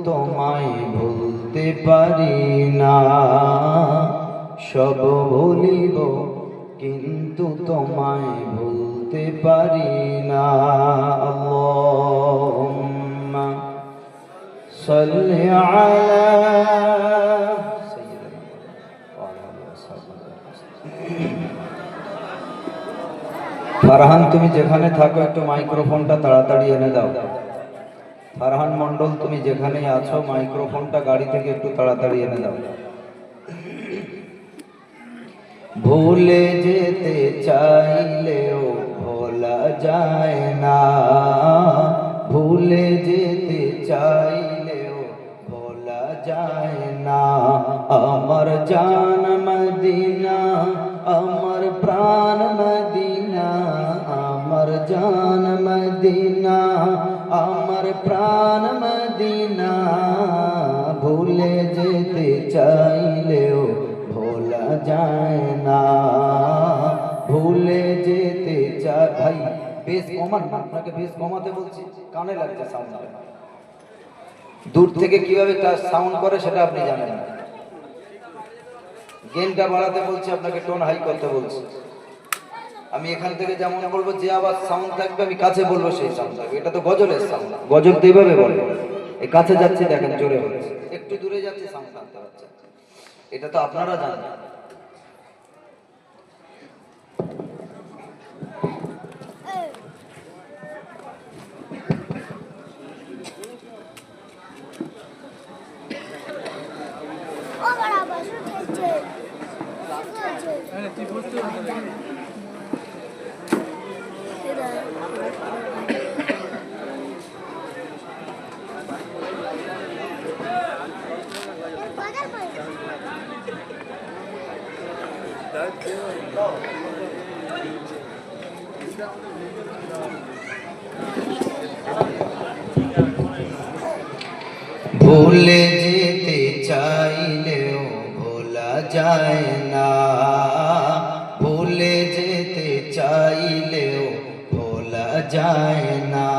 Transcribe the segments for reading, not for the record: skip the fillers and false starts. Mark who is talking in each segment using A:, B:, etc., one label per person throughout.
A: তোমায় ভুলতে পারি না। সব ভুলিব কিন্তু তোমায় ভুলতে পারি না। আল্লাহুম্মা সাল্লি আলা সাইয়্যিদিনা ওয়া আলা আলিহি ওয়া সাহবিহি। ফারহান, তুমি যেখানে থাকো একটু মাইক্রোফোনটা তাড়াতাড়ি এনে দাও। ফারহান মন্ডল, তুমি যেখানে আছো মাইক্রোফোনটা গাড়ি থেকে একটু তাড়াতাড়ি এনে দাও। ভুলে যেতে চাইলেও ভোলা যায় না, ভুলে যেতে চাইলেও ভোলা যায় না। আমার জান মদিনা, আমার প্রাণ মদিনা, আমার জান মদিনা, আমার প্রাণ মদিনা। ভুলে যেতে চাইলেও ভোলা যায় না, ভুলে যেতে চাই। ভাই বেশ কমান, আপনাকে বেশ কমাতে বলছি, কানে লাগছে সাউন্ড। দূর থেকে কিভাবে তার সাউন্ড করে সেটা আপনি জানেন না। গেনটা বাড়াতে বলছি, আপনাকে টোন হাই করতে বলছি। আমি এখান থেকে যেমন বলবো যে আবার সাউন্ড থাকবে, আমি কাছে বলবো সেই সাউন্ড থাকবে। এটা তো গজলের সাউন্ড, গজল তো এইভাবে বলে। এই কাছে যাচ্ছে দেখেন জোরে হচ্ছে, একটু দূরে যাচ্ছে সাউন্ড থাকতে পারছে। এটা তো আপনারা জানেন। ভুলে যেতে চাইলেও ভোলা যায় না, ভুলে যেতে চাইলেও ভোলা যায় না।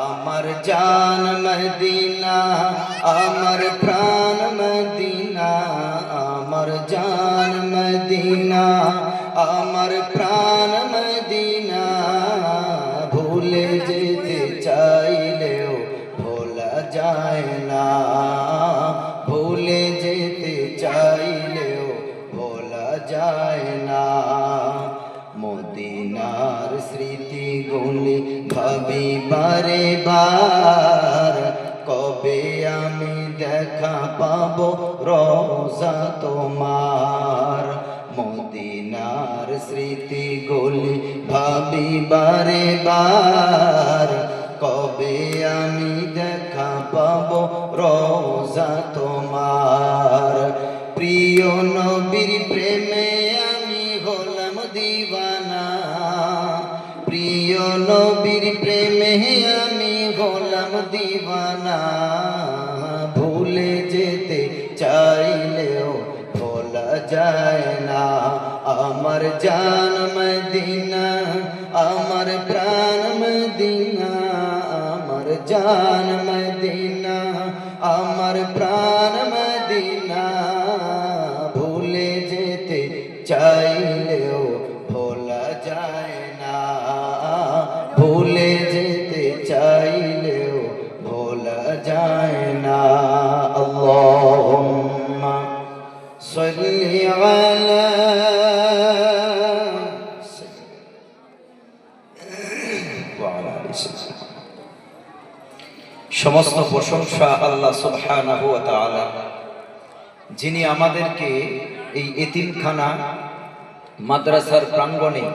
A: আমার জান মদিনা, আমার প্রাণ মদিনা, আমার জান মদিনা, আমার প্রাণ মদিনা। ভুলে যেতে চাইলেও ভোলা যায় না, ভুলে যেতে চাইলেও ভোলা যায় না। মদিনার স্মৃতিগুলি ভাবি বারে বার, কবে আমি দেখা পাবো রোজা তোমার। মদিনার স্মৃতিগুলি ভাবি বারে বার, কবে আমি দেখা পাবো রোজা তোমার। প্রিয় নবীর প্রেমে আমি হলাম দিওয়ানা, প্রিয় নবীর প্রেমে আমি হলাম দিওয়ানা। ভুলে যেতে চাইলেও ভোলা যায় না। আমার জান মদিনা, আমার প্রাণ মদিনা, আমার জান মদিনা, আমার প্রাণ মদিনা। ভুলে যেতে চাইলেও ভোলা যায় না, ভুলে যেতে চাইলেও ভোলা যায় না। আল্লাহুম্মা সাল্লি আলা সমস্ত প্রশংসা আল্লাহ সুবহানাহু ওয়া তাআলা, যিনি আমাদেরকে এই এতিমখানা মাদ্রাসার প্রাঙ্গণে,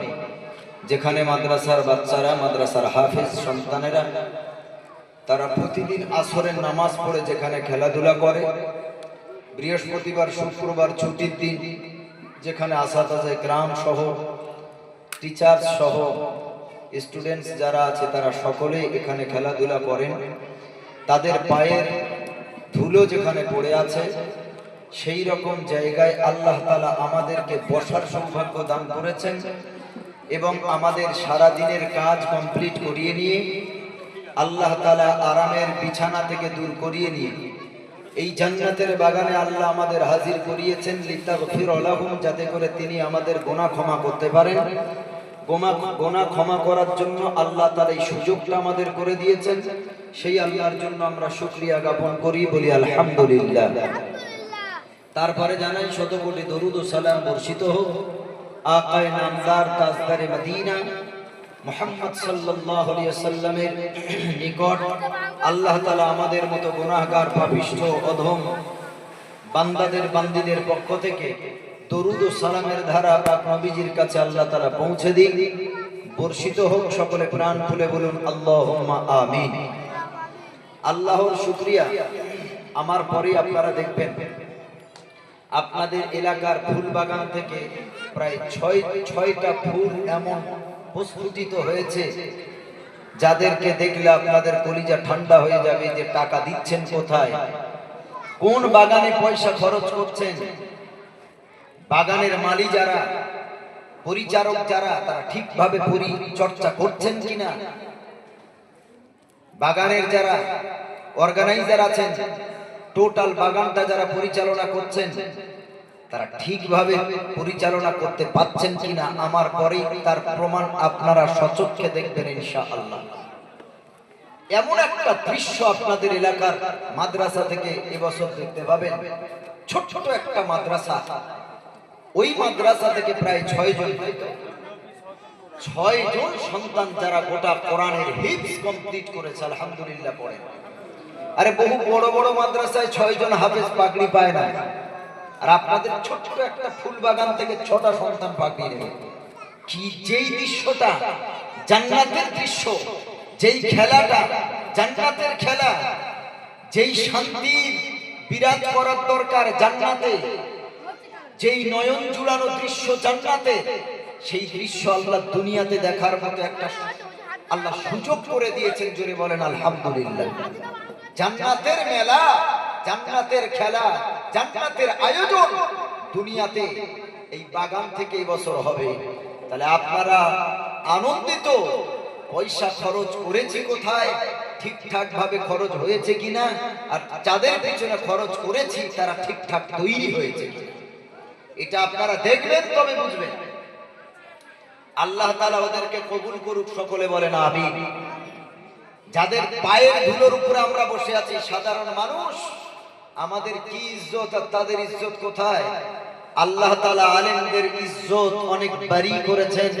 A: যেখানে মাদ্রাসার বাচ্চারা, মাদ্রাসার হাফেজ সন্তানেরা তারা প্রতিদিন আসরের নামাজ পড়ে যেখানে খেলাধুলা করে, বৃহস্পতিবার শুক্রবার ছুটির দিন যেখানে আসাতাজে গ্রাম সহ টিচার সহ স্টুডেন্টস যারা আছে তারা সকলে এখানে খেলাধুলা করেন। তাদের পায়ের ধুলো যেখানে পড়ে আছে সেই রকম জায়গায় আল্লাহ তাআলা আমাদেরকে বসার সৌভাগ্য দান করেছেন এবং আমাদের সারা দিনের কাজ কমপ্লিট করিয়ে নিয়ে আল্লাহ তাআলা আরামের বিছানা থেকে দূর করিয়ে নিয়ে এই জান্নাতের বাগানে আল্লাহ আমাদের হাজির করিয়েছেন লিতাগফির লাহুম, যাতে করে তিনি আমাদের গুনাহ ক্ষমা করতে পারেন। গুনাহ ক্ষমা করার জন্য আল্লাহ তাআলা এই সুযোগটা আমাদের করে দিয়েছেন। সেই আল্লাহর জন্য আমরা শুকরিয়া জ্ঞাপন করি, বলি আলহামদুলিল্লাহ। তারপরে জানাই শতকোটি দরুদ ও সালাম বর্ষিত হোক আকায়ে নামদার তাজদারে মদিনা মুহাম্মদ সাল্লাল্লাহু আলাইহি ওয়াসাল্লামের নিকট। আল্লাহ তাআলা আমাদের মতো গুনাহগার পাপিষ্ঠ অধম বান্দাদের বান্দীদের পক্ষ থেকে দরুদ ও সালামের ধারা পাক নবীজির কাছে আল্লাহ তাআলা পৌঁছে দিন, বর্ষিত হোক। সকলে প্রাণ খুলে বলুন আল্লাহুম্মা আমিন। আল্লাহর শুকরিয়া। আমার পরে আপনারা দেখবেন আপনাদের এলাকার ফুল বাগান থেকে প্রায় ছয়টা ফুল এমন প্রস্ফুটিত হয়েছে যাদেরকে দেখলে আপনাদের কলিজা ঠান্ডা হয়ে যাবে যে টাকা দিচ্ছেন কোথায়, কোন বাগানে পয়সা খরচ করছেন, বাগানের মালি যারা, পরিচারক যারা, তারা ঠিকভাবে পরিচর্যা করছেন কিনা, বাগানের যারা অর্গানাইজার আছেন, টোটাল বাগানটা যারা পরিচালনা করছেন তারা ঠিকভাবে পরিচালনা করতে পারছেন কিনা, আমার পরেই তার প্রমাণ আপনারা সচক্ষে দেখবেন ইনশাআল্লাহ। এমন একটা দৃশ্য আপনাদের এলাকার মাদ্রাসা থেকে এবছর দেখতে পাবেন। ছোট ছোট একটা মাদ্রাসা, ওই মাদ্রাসা থেকে প্রায় 6 জন সন্তান যারা গোটা কোরআনের হিফজ কমপ্লিট করেছে, আলহামদুলিল্লাহ পড়ে। আরে বহু বড় বড় মাদ্রাসায় 6 জন হাফেজ পাগড়ি পায় না, আর আপনাদের ছোট ছোট একটা ফুল বাগান থেকে 6টা সন্তান পাগড়ি নেবে। কি যেই দৃশ্যটা জান্নাতের দৃশ্য, যেই খেলাটা জান্নাতের খেলা, যেই শান্তি বিরাজ করার দরকার জান্নাতে, যেই নয়ন জুড়ানো দৃশ্য জান্নাতে, সেই দৃশ্য আল্লাহ দুনিয়াতে দেখার মতো একটা আল্লাহ সুযোগ করে দিয়েছেন। জোরে বলেন আলহামদুলিল্লাহ। জান্নাতের মেলা, জান্নাতের খেলা, জান্নাতের আয়োজন দুনিয়াতে এই বাগান থেকে এই বছর হবে। তাহলে আপনারা আনন্দিত? পয়সা খরচ করেছি কোথায়, ঠিকঠাক ভাবে খরচ হয়েছে কিনা, আর যাদের পিছনে খরচ করেছি তারা ঠিকঠাক তৈরি হয়েছে, এটা আপনারা দেখবেন তবে বুঝবেন। আল্লাহ তাআলা ওদেরকে কবুল করুক, সকলে বলেন আমিন। যাদের পায়ের ধুলোর উপরে আমরা বসে আছি সাধারণ মানুষ, আমাদের কি ইজ্জত আর তাদের ইজ্জত কোথায়? আল্লাহ তাআলা আলেমদের ইজ্জত অনেক বাড়ি করেছেন,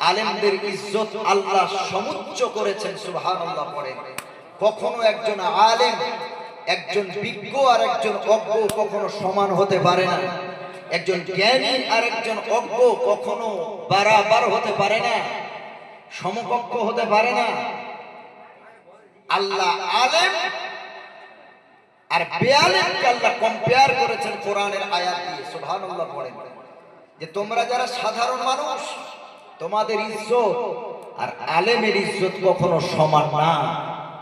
A: আলেমদের ইজ্জত আল্লাহ সমুচ্চ করেছেন, সুবহানাল্লাহ পড়েন। কখনো একজন আলেম, একজন বিজ্ঞ আর একজন অজ্ঞ কখনো সমান হতে পারে না, একজন জ্ঞানী আর একজন অজ্ঞ কখনো বারাবার হতে পারে না, সমকক্ষ হতে পারে না। আল্লাহ আলেম আর বেআলেমকে আল্লাহ কম্পেয়ার করেছেন কোরআনের আয়াত দিয়ে, সুবহানাল্লাহ পড়েন। যে তোমরা যারা সাধারণ মানুষ, তোমাদের ইজ্জত আর আলেমের ইজ্জত কখনো সমান না।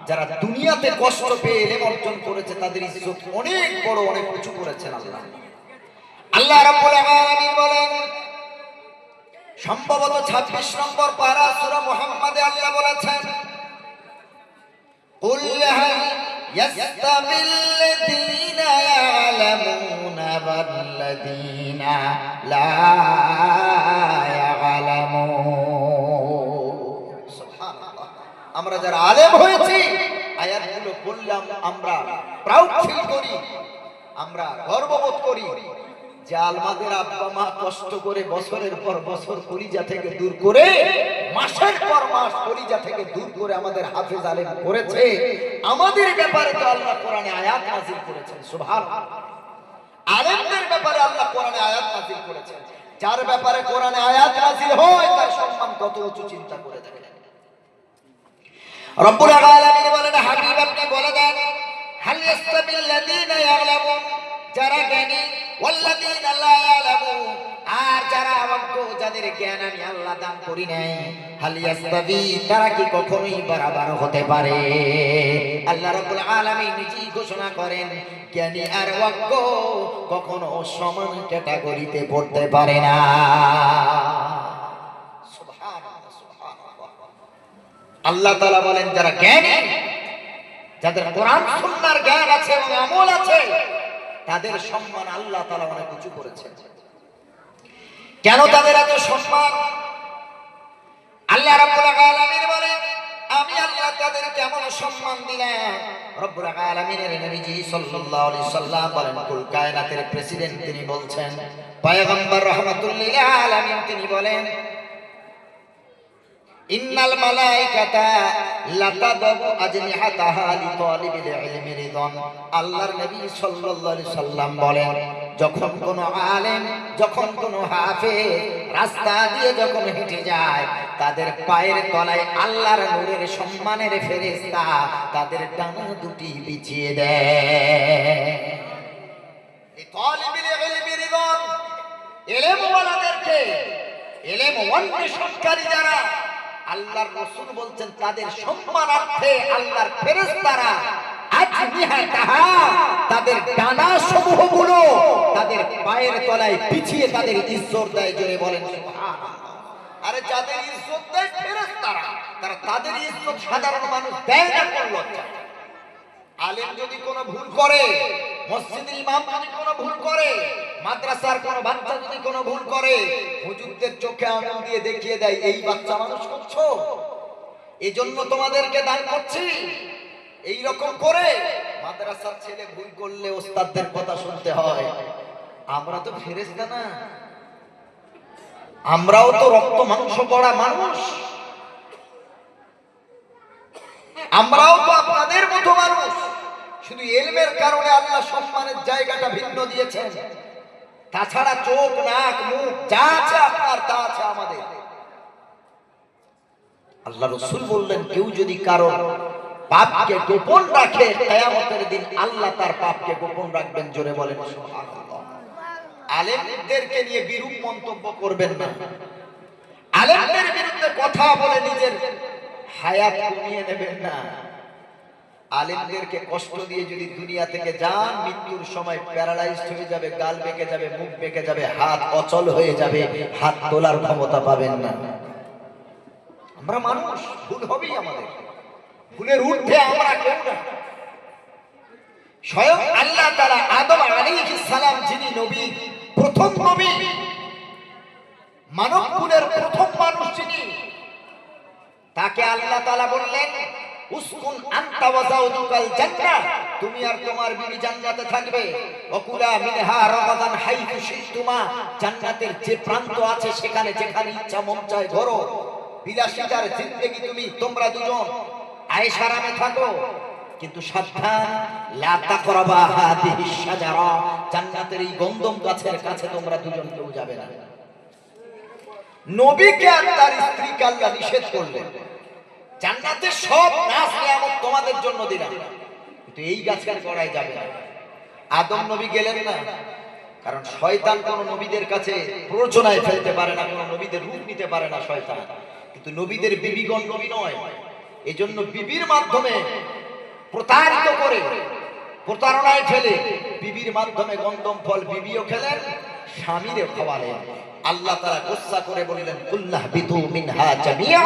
A: যারা দুনিয়াতে কষ্ট পেয়ে এলেম অর্জন করেছে তাদের ইজ্জত অনেক বড়, অনেক উঁচু করেছেন আল্লাহ। আল্লাহ রাব্বুল আলামিন বলেন, সম্ভবত 26 নম্বর পারা সূরা মুহাম্মাদে আল্লাহ বলেছেন, কুল হাল ইয়াস্তাবিল্লাযীনা ইয়ালামুনা ওয়াল্লাযীনা লা ইয়ালামুন। সুবহানাল্লাহ। আমরা যারা আলেম হয়েছি, আয়াতগুলো বললাম আমরা প্রাউড ফিল করি, আমরা গর্ববোধ করি যে আমাদের আব্বা মা কষ্ট করে বছরের পর বছর কলিজা থেকে দূর করে, মাসের পর মাস কলিজা থেকে দূর করে আমাদের হাফেজ আলেম করেছে। আমাদের ব্যাপারে তো আল্লাহ কোরআনে আয়াত নাযিল করেছেন, সুবহানাল্লাহ। আলেমদের ব্যাপারে আল্লাহ কোরআনে আয়াত নাযিল করেছেন। যার ব্যাপারে কোরআনে আয়াত নাযিল হয় তার সম্মান কত উঁচু চিন্তা করে দেখেন। রব্বুল আলামিন বলেন, হাবিব আপনি বলে দেন, হাল ইয়াস্তাবিল্লাযীনা ইয়ালামুন, যারা জ্ঞানী, ওয়াল্লাযীনা লা ইয়ালামুন, আর যারা অজ্ঞ, যাদের জ্ঞান আমি আল্লাহ দান করি নাই, হাল ইয়াস্তাবি, তারা কি কখনোই বরাবর হতে পারে? আল্লাহ রাব্বুল আলামিন নিজেই ঘোষণা করেন, জ্ঞানী আর অজ্ঞ কখনো সমান ক্যাটাগরিতে পড়তে পারে না। সুবহানাল্লাহ, সুবহানাল্লাহ। আল্লাহ তাআলা বলেন যারা জ্ঞানী, যাদের কোরআন সুন্নাহর জ্ঞান আছে এবং আমল আছে, তাদের সম্মান আল্লাহ তাআলা অনেক উঁচু করেছেন। কেন তাদের এত সম্মান? আল্লাহ রাব্বুল আলামিন বলেন আমি আল্লাহ তাদের কেমন সম্মান দিলাম। রব্বুল আলামিনের নবীজি সাল্লাল্লাহু আলাইহি সাল্লাম বলেন, কুল কায়নাতের প্রেসিডেন্ট তিনি বলছেন, পয়গম্বর রাহমাতুল লিল আলামিন তিনি বলেন, ইন্নাল মালাইকাতা লাতাদাবু আজনিহাতাহা লিতালিবিল ইলমি রিদন। আল্লাহর নবী সাল্লাল্লাহু আলাইহি সাল্লাম বলেন, যখন কোন আলেম, যখন কোন হাফেজ রাস্তা দিয়ে যখন হেঁটে যায়, তাদের পায়ের তলায় আল্লাহর নূরের সম্মানের ফেরেশতা তাদের ডানা দুটি বিছিয়ে দেয়। লিতালিবিল ইলমি রিদন, ইলম ওয়ালাদেরকে, ইলম অন্বেষণকারী যারা, আল্লাহর রাসূল বলছেন তাদের সম্মানার্থে আল্লাহর ফেরেশতারা আজনিহাতাহা তাদের ডানা সমূহগুলো তাদের পায়ের তলায় পিছিয়ে তাদের ইজ্জত দেয়। জোরে বলেন সুবহানাল্লাহ। আরে যাদের ইজ্জত দেয় ফেরেশতারা, তারা তাদের ইজ্জত সাধারণ মানুষ দেয় না কোন লজ্জা। আলেম যদি কোনো ভুল করে, মসজিদের ইমাম যদি কোনো ভুল করে, মাদ্রাসার কোনো বাচ্চা যদি কোনো ভুল করে, হুজুরদের চোখে আঙুল দিয়ে দেখিয়ে দেয় এই বাচ্চা মানুষ করছো, এজন্য তোমাদেরকে দান করছি। এই রকম করে মাদ্রাসার ছেলে ভুল করলে ওস্তাদদের কথা শুনতে হয়। আমরা তো ফেরেশতা না, আমরাও তো রক্ত মাংস পড়া মানুষ, আমরাও তো আপনাদের মতো মানুষ। শুধু ইলমের কারণে আল্লাহ সম্মানের জায়গাটা ভিন্ন দিয়েছেন, তাছাড়া চোখ, নাক, মুখ যা আছে আপনার তা আছে আমাদের। আল্লাহ রাসূল বললেন, কেউ যদি কারো পাপকে গোপন রাখে, কিয়ামতের দিন আল্লাহ তার পাপকে গোপন রাখবেন। জোরে বলেন সুবহানাল্লাহ। আলেমদেরকে নিয়ে বিরূপ মন্তব্য করবেন না, আলেমদের বিরুদ্ধে কথা বলে নিজের হায়াত কমিয়ে নেবেন না। আলেমদেরকে কষ্ট দিয়ে যদি দুনিয়া থেকে যান, মৃত্যুর সময় প্যারালাইজড হয়ে যাবে, গাল বেঁকে যাবে, মুখ বেঁকে যাবে, হাত অচল হয়ে যাবে, হাত তোলার ক্ষমতা পাবেন না। আমরা মানুষ, ভুল হবেই আমাদের, ভুলের ঊর্ধ্বে আমরা কেউ না। স্বয়ং আল্লাহ তাআলা আদম আলাইহিস সালাম যিনি নবী, প্রথম নবী, মানব কুলের প্রথম মানুষ যিনি, তাকে আল্লাহ তাআলা বললেন, উসকুন আনতা ওয়া যাওজুকাল জান্নাহ, তুমি আর তোমার বিবি জান্নাতে থাকবে। ওয়াকুলা মিনহা রাগাদান হাইতু শিতুমা, জান্নাতের যে প্রান্ত আছে সেখানে যেখানে ইচ্ছা মন চায় ঘোরো, বিলাসিতার জিন্দেগি তুমি তোমরা দুজন আয়েশারামে থাকো, কিন্তু সাবধান, লা তাকরাবা হাদিহিস শাজারা, জান্নাতের এই গন্ধম গাছের কাছে তোমরা দুজন কেউ যাবে না। নবীকে আর তার স্ত্রীকে আল্লাহ নিষেধ করলেন, জান্নাতে সব নাজ নিয়ামত তোমাদের জন্য দিলাম, কিন্তু এই গাছের গোড়ায় যাবে না। আদম নবী গেলেন না, কারণ শয়তান কোন নবীদের কাছে প্ররোচনায় ফেলতে পারে না, কোন নবীদের রূপ নিতে পারে না শয়তান। কিন্তু নবীদের বিবিগণ নবী নয়, এজন্য বিবির মাধ্যমে প্রতারিত করে, প্রতারণায় ফেলে বিবির মাধ্যমে গন্ধম ফল বিবিও খেলেন, স্বামীরে খাওয়ালেন। আল্লাহ তাআলা গুসসা করে বললেন, কুল্লাহ বিতু মিনহা জামিআ,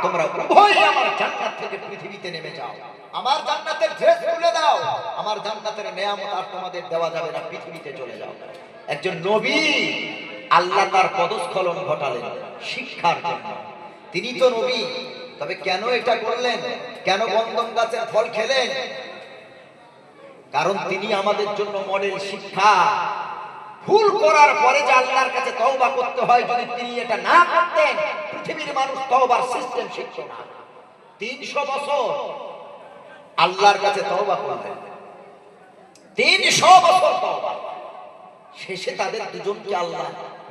A: তোমরা উভয়ই আমার জান্নাত থেকে পৃথিবীতে নেমে যাও, আমার জান্নাতের ড্রেস খুলে দাও, আমার জান্নাতের নিয়ামত আর তোমাদের দেওয়া যাবে না, পৃথিবীতে চলে যাও। একজন নবী আল্লাহ তার পদস্খলন ঘটালেন শিক্ষার জন্য, তিনি তো নবী, তবে কেন এটা করলেন, কেন গন্ধম গাছের ফল খেলেন? কারণ তিনি আমাদের জন্য মডেল শিক্ষা। ভুল করার পরে যে আল্লাহর কাছে তওবা করতে হয়, যদি তিনি এটা না করতেন, পৃথিবীর মানুষ তওবার সিস্টেম শিখত না। 300 বছর আল্লাহর কাছে তওবা করলেন, 300 বছর তওবা, শেষে তাদের দুজনকে আল্লাহ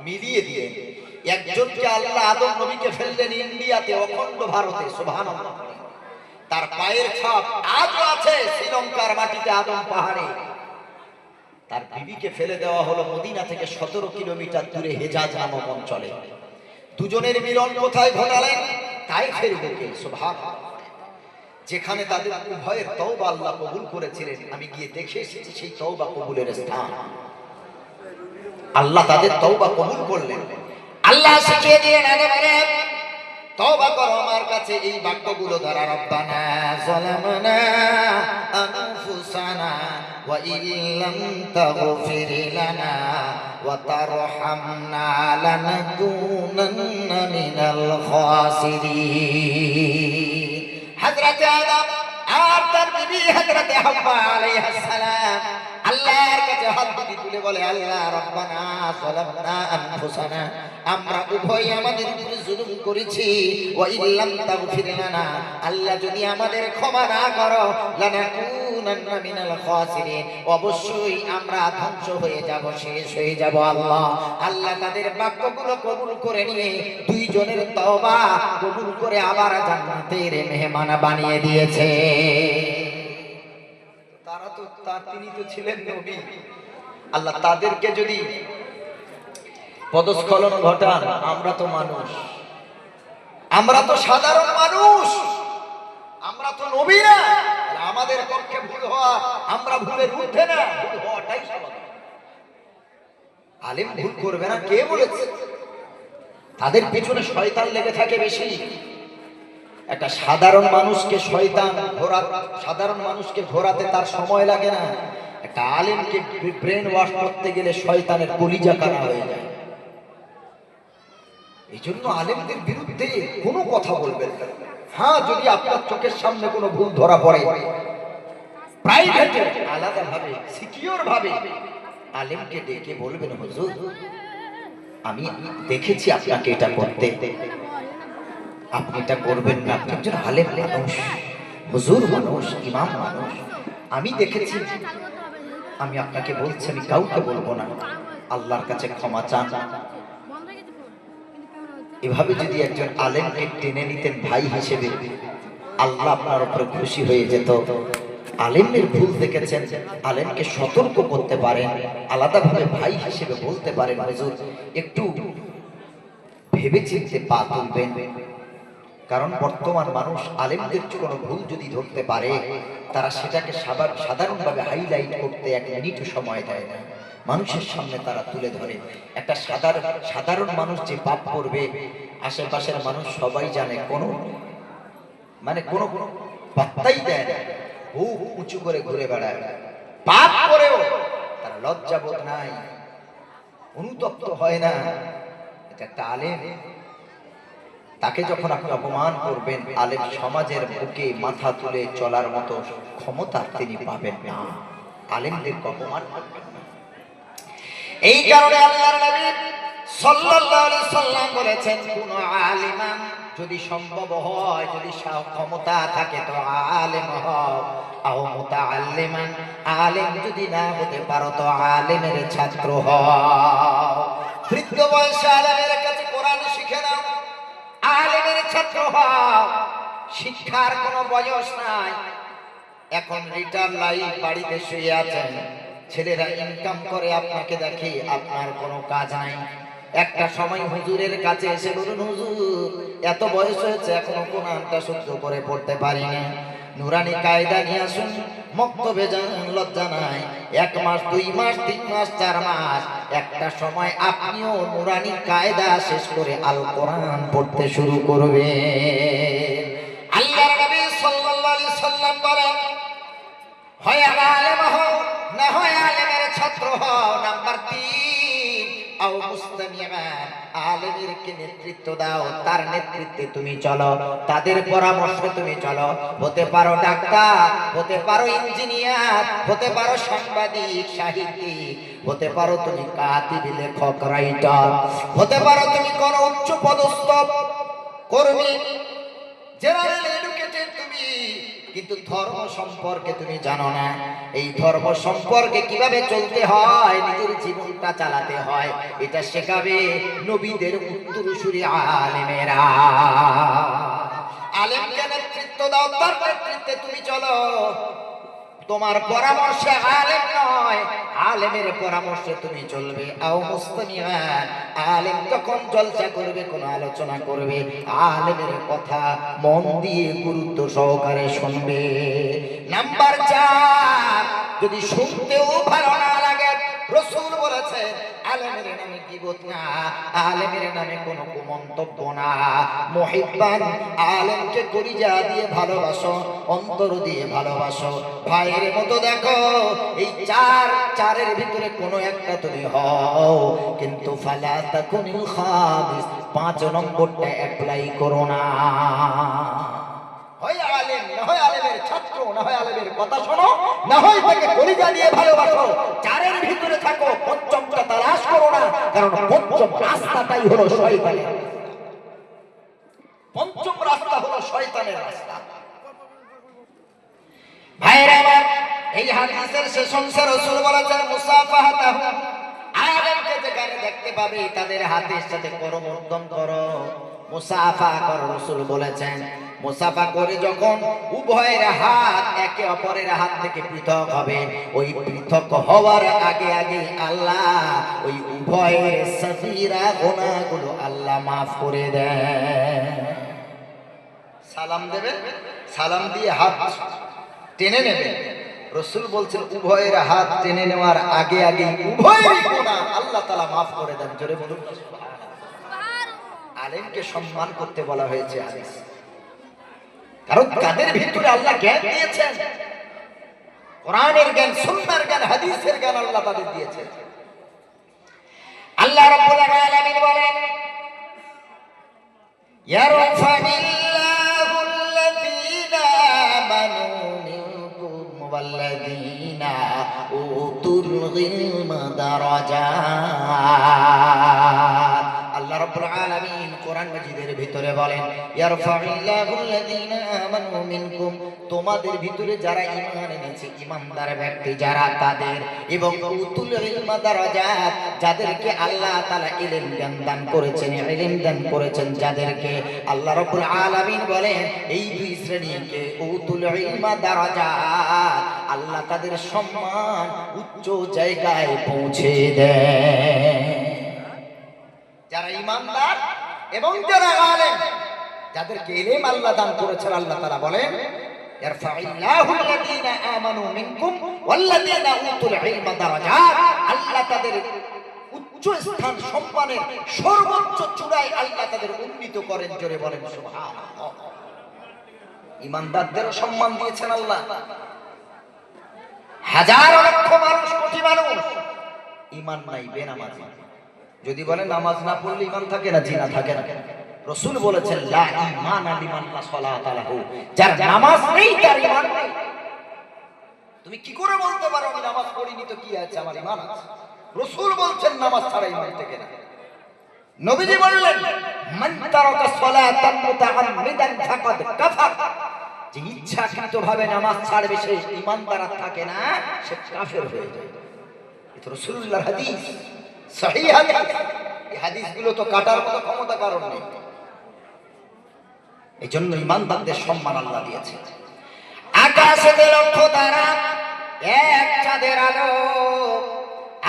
A: মিলিয়ে দিলেন। একজনকে আল্লাহ আদম নবীকে ফেললেন ইন্ডিয়াতে, অখণ্ড ভারতে, সুবহানাল্লাহ, তার পায়ের ছাপ আজও আছে শ্রীলঙ্কার মাটিতে, আদম পাহাড়ে। তার বিবিকে ফেলে দেওয়া হলো মদিনা থেকে 17 কিলোমিটার দূরে হেজাজ নামক অঞ্চলে। দুজনের মিলন কোথায় ঘটালেন? তায়েফের বুকে, সুবহানাল্লাহ, যেখানে তাদের উভয়ের তওবা আল্লাহ কবুল করেছিলেন। আমি গিয়ে দেখে এসেছি সেই তওবা কবুলের স্থান। আল্লাহ তাদের তওবা কবুল করলেন। আল্লাহ শিখিয়ে দিলেন,
B: তওবা করো আমার কাছে এই বাক্যগুলো দ্বারা। রব্বানা যালামনা আনফুসানা ওয়া ইল্লাম তাগফির লানা ওয়া তারহামনা লানাকুনান্না মিনাল খাসিরিন। হযরত আদম আর তার বিবি হযরত হাওয়া আলাইহিস সালাম আল্লাহর কাছে হাত দুটি তুলে বলে, আল্লাহ রব্বানা যালামনা আনফুসানা, আমরা উভয় আমাদের উপরে জুলুম করেছি, ওয়া ইল্লাম তাগফির লানা, আল্লাহ যদি আমাদের ক্ষমা না করো, লানাকুনান্না মিনাল খাসিরিন, অবশ্যই আমরা ধ্বংস হয়ে যাব, শেষ হয়ে যাব। আল্লাহ তাদের বাক্যগুলো কবুল করে নিয়ে দুইজনের তওবা কবুল করে আবার জান্নাতের মেহমান বানিয়ে দিয়েছে।
A: তিনি তো ছিলেন নবী। আল্লাহ তাদেরকে যদি পদস্খলন ঘটান, আমরা তো মানুষ, আমরা তো সাধারণ মানুষ, আমরা তো নবী না, আমাদের পক্ষে ভুল হওয়া, আমরা ভুলের ঊর্ধ্বে না, ভুল হওয়াটাই স্বাভাবিক। আলেম ভুল করবে না কে বলেছে? তাদের পিছনে শয়তান লেগে থাকে বেশি। একটা সাধারণ মানুষকে শয়তান সাধারণ মানুষকে ঘোরাতে তার সময় লাগে না। একটা আলেমকে ব্রেন ওয়াশ করতে গেলে শয়তানের কলিজা কানা হয়ে যায়। এই জন্য আলেমদের বিরুদ্ধে কোনো কথা বলবেন না। হ্যাঁ, যদি আপনার চোখের সামনে কোনো ভুল ধরা পড়ে, প্রাইভেটে আলাদা ভাবে সিকিউর ভাবে আলেমকে ডেকে বলবেন, হুজুর আমি দেখেছি আপনাকে এটা করতে, আপনি এটা করবেন না, আপনি একজন আলেম মানুষ, হুজুর মানুষ, ইমাম মানুষ, আমি দেখেছি, আমি আপনাকে বলছি, আমি কাউকে বলবো না, আল্লাহর কাছে ক্ষমা চান। এভাবে যদি একজন আলেমকে টেনে নিতেন ভাই হিসেবে, আল্লাহ আপনার উপরে খুশি হয়ে যেত। আলেমের ভুল দেখেছেন, আলেমকে সতর্ক করতে পারেন, আলাদাভাবে ভাই হিসেবে বলতে পারেন, হুজুর একটু ভেবে চিন্তে পা তুলবেন। কারণ বর্তমান মানুষ আলেমদের কোনো ভুল যদি ধরতে পারে, তারা সেটাকে সাধারণভাবে হাইলাইট করতে 1 মিনিট সময় দেয় না, মানুষের সামনে তারা তুলে ধরে। একটা সাধারণ মানুষ যে পাপ করবে, আশেপাশের মানুষ সবাই জানে, কোনো পাত্তাই দেয় না, বুক উঁচু করে ঘুরে বেড়ায়, পাপ করেও তারা লজ্জাবোধ নাই, অনুতপ্ত হয় না। এটা একটা আলেম, তাকে যখন আপনি অপমান করবেন, আলেম সমাজের বুকে মাথা তুলে চলার মতো ক্ষমতা তিনি পাবেন না। আলেমদেরকে অপমান করবেন না।
B: এই কারণে আল্লাহর নবী সাল্লাল্লাহু আলাইহি সাল্লাম বলেছেন, কোন আলিমান যদি সম্ভব হয়, যদি ক্ষমতা থাকে তো আলেম হও, আও মুতাআল্লিমান, আলেম যদি না হতে পারো তো আলেমের ছাত্র হও। বৃদ্ধ বয়সে আলেমের কাছে কোরআন শিখে নাও, আলেমের ছাত্র হও। শিক্ষার কোনো বয়স নাই। এখন রিটায়ার লাইফ, বাড়িতে শুয়ে আছেন, ছেলেরা ইনকাম করে, আপনাকে দেখে আপনার কোনো কাজ নাই। একটা সময় হুজুরের কাছে এসে বলুন, হুজুর এত বয়স হয়েছে এখনো কোরআনটা শুদ্ধ করে পড়তে পারিনি, নুরানি কায়দা নিয়ে আসুন, মক্তবে যান, লজ্জা নাই। 1 মাস 2 মাস 3 মাস 4 মাস, একটা সময় আপনিও নুরানি কায়দা শেষ করে আল কোরআন পড়তে শুরু করবে। আল্লাহর নবী সাল্লাল্লাহু আলাইহি সাল্লাম বলেন, হয় আলেম হও, না হয় আলেমের ছাত্র হও। নাম্বার 3, আও মুস্তামিয়ান, আলেমেরকে নেতৃত্ব দাও, তার নেতৃত্বে তুমি চলো, তাদের পরামর্শে তুমি চলো। হতে পারো ডাক্তার, হতে পারো ইঞ্জিনিয়ার, হতে পারো সাংবাদিক, সাহিত্যিক, হতে পারো তুমি কাতিব, লেখক, রাইটার, হতে পারো তুমি কোন উচ্চ পদস্থ কর্মী, জেনারেল এডুকেটেড তুমি, কিন্তু ধর্ম সম্পর্কে তুমি জানো না। এই ধর্ম সম্পর্কে কিভাবে চলতে হয়, নিজের জীবনটা চালাতে হয়, এটা শেখাবে নবীদের উত্তরসূরি আলেমেরা। আলেমকে নেতৃত্ব দাও, তার নেতৃত্বে তুমি চলো। তোমার পরামর্শে আলেম নয়, আলেমের পরামর্শে তুমি চলবে। আও মুস্তামিয়ান, আলেম যখন জলসা করবে, কোন আলোচনা করবে, আলেমের কথা মন দিয়ে গুরুত্ব সহকারে শুনবে। নাম্বার 4, যদি শুনতেও ভালো না লাগে, রাসূল বলেছেন, আলেম আলেমের নামে গীবত না, আলেমের নামে কোনো কুমন্তব্য না। মুহিব্বান, আলেমকে কলিজা দিয়ে ভালোবাসো, অন্তর দিয়ে ভালোবাসো, ভাইয়ের মতো দেখো। এই চারের ভিতরে কোনো একটা তুমি হও, কিন্তু ফালা তাকুনিল খামিস, 5 নম্বরটা অ্যাপ্লাই করো না। হয় আলেম, না হয় আলেমের ছাত্র, না হয় আলেমের কথা শোনো, না হয় তাকে কলিজা দিয়ে ভালোবাসো। চারের ভিতরে থাকো, পঞ্চমটা তালাশ করো না, কারণ পঞ্চম রাস্তাটাই হলো শয়তানের। পঞ্চম রাস্তা হলো শয়তানের রাস্তা। ভাইরা আমার, এই হাদিসের শেষ অংশে রাসূল বলেছেন মুসাফাহাতাহু, আলেমকে যেখানে দেখতে পাবে তাদের হাতের সাথে করমর্দন করো, মুসাফা করো। রাসূল বলেছেন মুসাফা করে যখন উভয়ের হাত একে অপরের হাত থেকে পৃথক হবে, ওই পৃথক হওয়ার আগে আগে আল্লাহ ওই উভয়ের সগীরা গুনাহগুলো আল্লাহ মাফ করে দেন। সালাম দেবে, সালাম দিয়ে হাত টেনে নেবে। রাসূল বলছেন উভয়ের হাত টেনে নেওয়ার আগে আগে উভয়ের গুনাহ আল্লাহ তাআলা মাফ করে দেন। জোরে বলুন সুবহানাল্লাহ। আলেমকে সম্মান করতে বলা হয়েছে হাদিস, কারণ কাদের ভিতরে আল্লাহ জ্ঞান দিয়েছেন, কোরআনের জ্ঞান, সুন্নাহর জ্ঞান, হাদিসের জ্ঞান আল্লাহ তাদের দিয়েছেন। আল্লাহ রাব্বুল আলামিন বলেন ইয়ারফানিল্লাহু আল্লাযীনা আমানু মিনকুম ওয়াল্লাযীনা উতুল ইলমা দারাজাত। আল্লাহ রাব্বুল আলামিন কোরআন মাজিদের ভিতরে বলেন ইয়ারফানিল্লাহু আল্লাযীনা আমানু মিনকুম, তোমাদের ভিতরে যারা ঈমান এনেছে, ঈমানদার ব্যক্তি যারা, তাদের, এবং উতুল ইলমা দারাজাত, যাদেরকে আল্লাহ তাআলা ইলম জ্ঞান দান করেছেন, ইলম দান করেছেন যাদেরকে, আল্লাহ রাব্বুল আলামিন বলেন এই দুই শ্রেণীকে উতুল ইলমা দারাজাত, আল্লাহ তাদের সম্মান উচ্চ জায়গায় পৌঁছে দেন। যারা ঈমানদার এবং যারা আলেম, যাদেরকে ইলম আল্লাহ দান করেছেন, আল্লাহ তাআলা বলেন ইয়ারফাইল্লাহু আল্লাযীনা আমানু মিনকুম ওয়াল্লাযীনা উতুল ইলমা দারাজাত, আল্লাহ তাদের উচ্চ স্থান, সম্মানের সর্বোচ্চ চূড়ায় আল্লাহ তাদের উন্নীত করেন। জোরে বলেন সুবহানাল্লাহ। ঈমানদারদেরও সম্মান দিয়েছেন আল্লাহ। হাজার লক্ষ মানুষ, কোটি মানুষ ঈমান নাই, বেনামাজি। যদি বলে নামাজ না পড়লে ঈমান থাকে না, জিনা থাকে না। রাসূল বলেছেন লা ঈমানা লিমান লা সালাতা লাহু, যার নামাজ নেই তার ঈমান নেই। তুমি কি করে বলতে পারো আমি নামাজ পড়িনি তো কি আছে, আমার ঈমান আছে? রাসূল বলছেন নামাজ ছাড়া ঈমান থাকে না। নবীজি বললেন মান তারাকা সালাতান মুতাআম্মিদান ফাকাদ কাফার, যে ইচ্ছাকৃতভাবে নামাজ ছাড়বে সে ঈমানদার থাকে না, সে কাফের হয়ে যায়। এটা রাসূলুল্লাহর হাদিস, সহিহ হাদিস। এই হাদিসগুলো তো কাটার মতো ক্ষমতা কারণ নেই। এই জন্য ঈমানদারদের সম্মান আল্লাহ দিয়েছে। আকাশেতে লক্ষ তারা, এক চাঁদের আলো,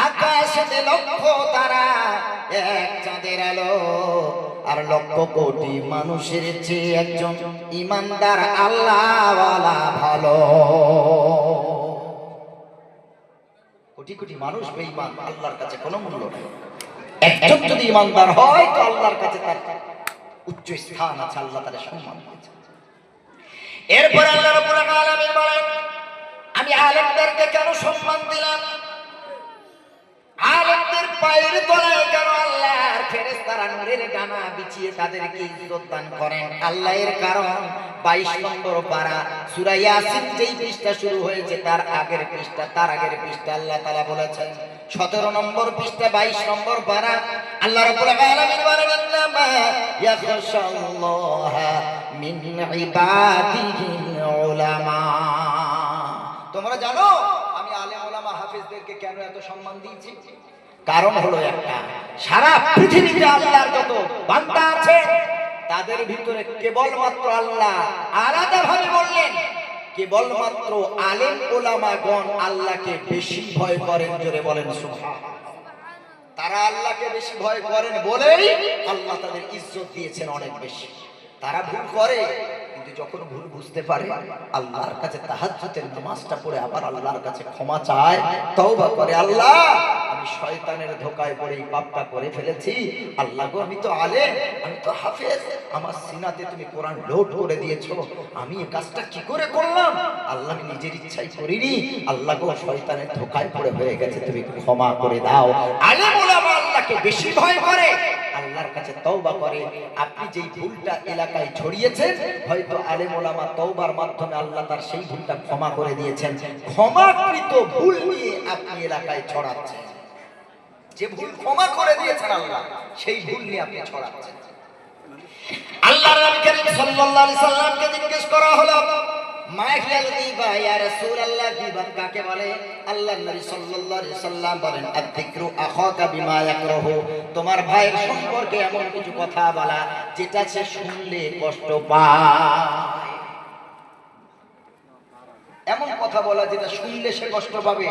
B: আকাশেতে লক্ষ তারা, এক চাঁদের আলো, আর লক্ষ কোটি মানুষের চেয়ে একজন ঈমানদার আল্লাহওয়ালা ভালো। কোটি কোটি মানুষ বেঈমান, আল্লাহর কাছে কোনো মূল্য নেই। একজন যদি ঈমানদার হয় তো আল্লাহর কাছে তার উচ্চ স্থান আছে, আল্লাহ তার সম্মান দিয়েছে। এরপর আল্লাহ রাব্বুল আলামিন বলেন আমি আলেমদেরকে কেন সম্মান দিলাম, আলেমদের পায়ের তলায় কেন আল্লাহর ফেরেশতারা নূরের ডানা বিছিয়ে তাদেরকে ইজ্জত দান করেন। আল্লাহ এর কারণ 22 নম্বর পারা সূরা ইয়াসিন যেই পৃষ্ঠা শুরু হয়েছে তার আগের পৃষ্ঠা, আল্লাহ তাআলা বলেছেন 17 নম্বর পৃষ্ঠা 22 নম্বর পারা আল্লাহ রাব্বুল আলামিন বলেন ইন্নামা ইয়াখশাল্লাহা মিন ইবাদিহিল উলামা। তোমরা জানো আমি আলেম ওলামা হাফেজদেরকে কেন এত সম্মান দিয়েছি? কারণ হলো একটা, সারা পৃথিবীতে আল্লাহর যত বান্দা আছে তাদের ভিতরে কেবলমাত্র আল্লাহ আলাদাভাবে বললেন কেবলমাত্র আলেম ওলামাগণ আল্লাহকে বেশি ভয় করেন। জোরে বলেন সুবহানাল্লাহ। তারা আল্লাহকে বেশি ভয় করেন বলেই আল্লাহ তাদের ইজ্জত দিয়েছেন অনেক বেশি। তারা ভুল করে, কিন্তু যখন ভুল বুঝতে পারে আল্লাহর কাছে তাহাজ্জুদের নামাজটা পড়ে আবার আল্লাহর কাছে ক্ষমা চায়, তওবা করে, আল্লাহ
A: আমি শয়তানের ধোকায় পড়ে এই পাপটা করে ফেলেছি। আল্লাহ গো, আমি তো আলেম, আমি তো হাফেজ, আমার সিনাতে তুমি কোরআন লোড করে দিয়েছো, আমি এই কাজটা কি করে করলাম? আল্লাহ, আমি নিজের ইচ্ছাই করিনি। আল্লাহ গো, শয়তানের ধোকায় পড়ে হয়ে গেছে, তুমি ক্ষমা করে দাও। আলেম ওলামা আল্লাহকে বেশি ভয় করে, আল্লাহর কাছে তওবা করে। আপনি যেই ভুলটা এলাকায় ছড়িয়েছেন, হয়তো আলেম ওলামা তওবার মাধ্যমে আল্লাহ তার সেই ভুলটা ক্ষমা করে দিয়েছেন। ক্ষমাকৃত ভুল নিয়ে আপনি এলাকায় ছড়াচ্ছেন। যে ভুল ক্ষমা করে দিয়েছেন আল্লাহ, সেই ভুল নিয়ে আপনি ছড়াচ্ছেন। আল্লাহর নবী করিম সাল্লাল্লাহু আলাইহি সাল্লামকে জিজ্ঞেস করা হলো, মা হিয়াল গীবা ইয়া রাসূলুল্লাহ, গীবত কাকে বলে? আল্লাহর নবী সাল্লাল্লাহু আলাইহি সাল্লাম বলেন, আয-যিকরু আখাকা বিমা ইয়াকরাহু, তোমার ভাইয়ের সম্পর্কে এমন কিছু কথা বলা যেটা সে শুনলে কষ্ট পায়। এমন কথা বলা যেটা শুনলে সে কষ্ট পাবে।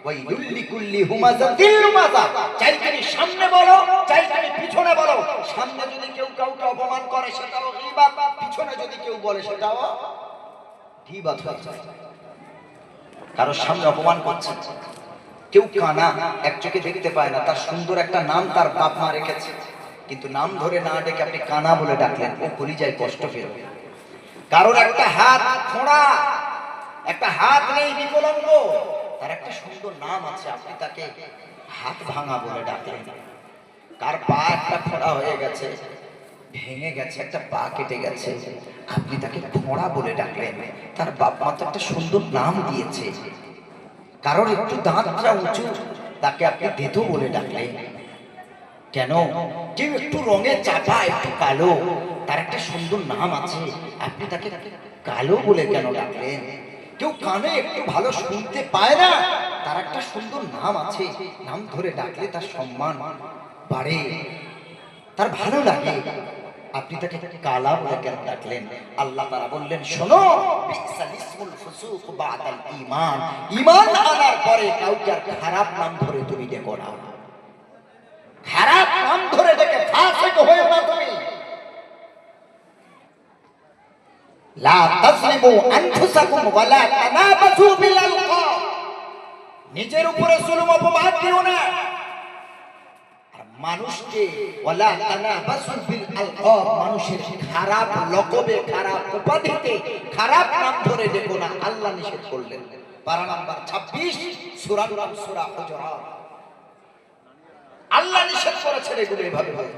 A: ওয়াইলুল লিকুল্লি হুমাযাতিল লুমাযা, চাই তুমি সামনে বলো, চাই তুমি পিছনে বলো। সামনে যদি কেউ কাউকে অপমান করে সেটাও গীবত, পিছনে যদি কেউ বলে সেটাও গীবত হয়ে যায়। কারো সামনে অপমান করছে, কেউ কানা, এক চোখে দেখতে পায় না, তার সুন্দর একটা নাম তার বাপ মা রেখেছে, কিন্তু নাম ধরে না ডেকে আপনি কানা বলে ডাকলেন, ও কলিজায় কষ্ট পেল। কারোর একটা হাত খোঁড়া, একটা হাত নেই, বিকলাঙ্গ, তার একটা সুন্দর নাম আছে, আপনি তাকে হাত ভাঙা বলে ডাকলেন। কার পা একটা খোঁড়া হয়ে গেছে, ভেঙে গেছে, একটা পা কেটে গেছে, আপনি তাকে খোঁড়া বলে ডাকলেন। তার বাপ মা তো একটা সুন্দর নাম দিয়েছে। কারোর একটু দাঁতটা উঁচু, তাকে আপনি ধেধু বলে ডাকলেন। কেন? কেউ একটু রঙে চাপা, একটু কালো, তার একটা সুন্দর নাম আছে, আপনি তাকে কালো বলে কেন ডাকলেন? কেউ কানে একটু ভালো শুনতে পায় না, তার একটা সুন্দর নাম আছে, নাম ধরে ডাকলে তার সম্মান বাড়ে, তার ভালো লাগে, আপনি তাকে কালা বলে কেন ডাকলেন? আল্লাহ তাআলা বললেন, শোনো, বিসাল ইসমুল ফুসুক বাদাল ঈমান, ঈমান আনার পরে কাউকে আর খারাপ নাম ধরে তুমি ডেকো না, খারাপ নাম ধরে ডেকে ফাসিক হয়ো না তুমি। লা তাজলিমু আনফুসাকুম ওয়া লা তানাবাসু বিল আলকাব, নিজের উপরে জুলুম অপবাদ দিও না। আর মানুষকে ওয়ালা তানাবাসু বিল আলকাব, মানুষের খারাপ লকবে, খারাপ উপাধিতে খারাপ নাম ধরে ডেকো না, আল্লাহ নিষেধ করলেন। পারা নাম্বার 26, সূরার নাম সূরা হুজুরাত। আল্লাহ নিষেধ করেছেন এগুলো এভাবে হয়।